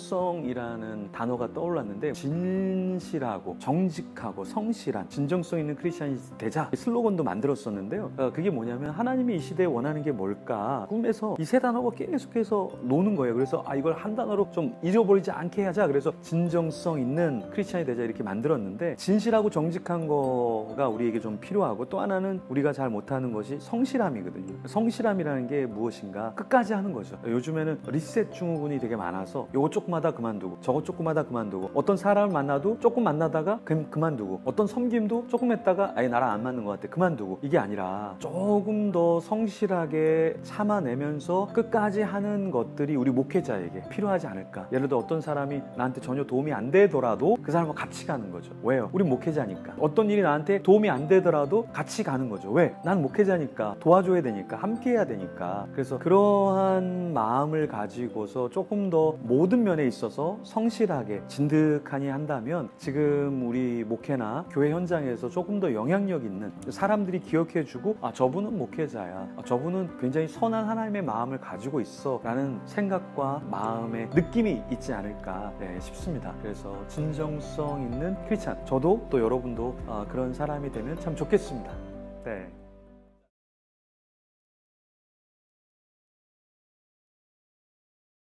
진정성이라는 단어가 떠올랐는데 진실하고 정직하고 성실한 진정성 있는 크리스찬이 되자 슬로건도 만들었었는데요. 그게 뭐냐면 하나님이 이 시대에 원하는 게 뭘까 꿈에서 이 세 단어가 계속해서 노는 거예요. 그래서 이걸 한 단어로 좀 잊어버리지 않게 하자. 그래서 진정성 있는 크리스찬이 되자 이렇게 만들었는데 진실하고 정직한 거가 우리에게 좀 필요하고 또 하나는 우리가 잘 못하는 것이 성실함이거든요. 성실함이라는 게 무엇인가 끝까지 하는 거죠. 요즘에는 리셋 증후군이 되게 많아서 요거 조금 하다 그만두고 저거 조금 하다 그만두고 어떤 사람을 만나도 조금 만나다가 그만두고 어떤 섬김도 조금 했다가 아예 나랑 안 맞는 것 같아 그만두고 이게 아니라 조금 더 성실하게 참아내면서 끝까지 하는 것들이 우리 목회자에게 필요하지 않을까. 예를 들어 어떤 사람이 나한테 전혀 도움이 안 되더라도 그 사람과 같이 가는 거죠. 왜요? 우리 목회자니까. 어떤 일이 나한테 도움이 안 되더라도 같이 가는 거죠. 왜? 난 목회자니까 도와줘야 되니까 함께 해야 되니까. 그래서 그러한 마음을 가지고서 조금 더 모든 면에 있어서 성실하게 진득하니 한다면 지금 우리 목회나 교회 현장에서 조금 더 영향력 있는 사람들이 기억해주고 저분은 목회자야. 저분은 굉장히 선한 하나님의 마음을 가지고 있어 라는 생각과 마음의 느낌이 있지 않을까 싶습니다. 그래서 진정성 있는 크리스찬 저도 또 여러분도 그런 사람이 되면 참 좋겠습니다. 네.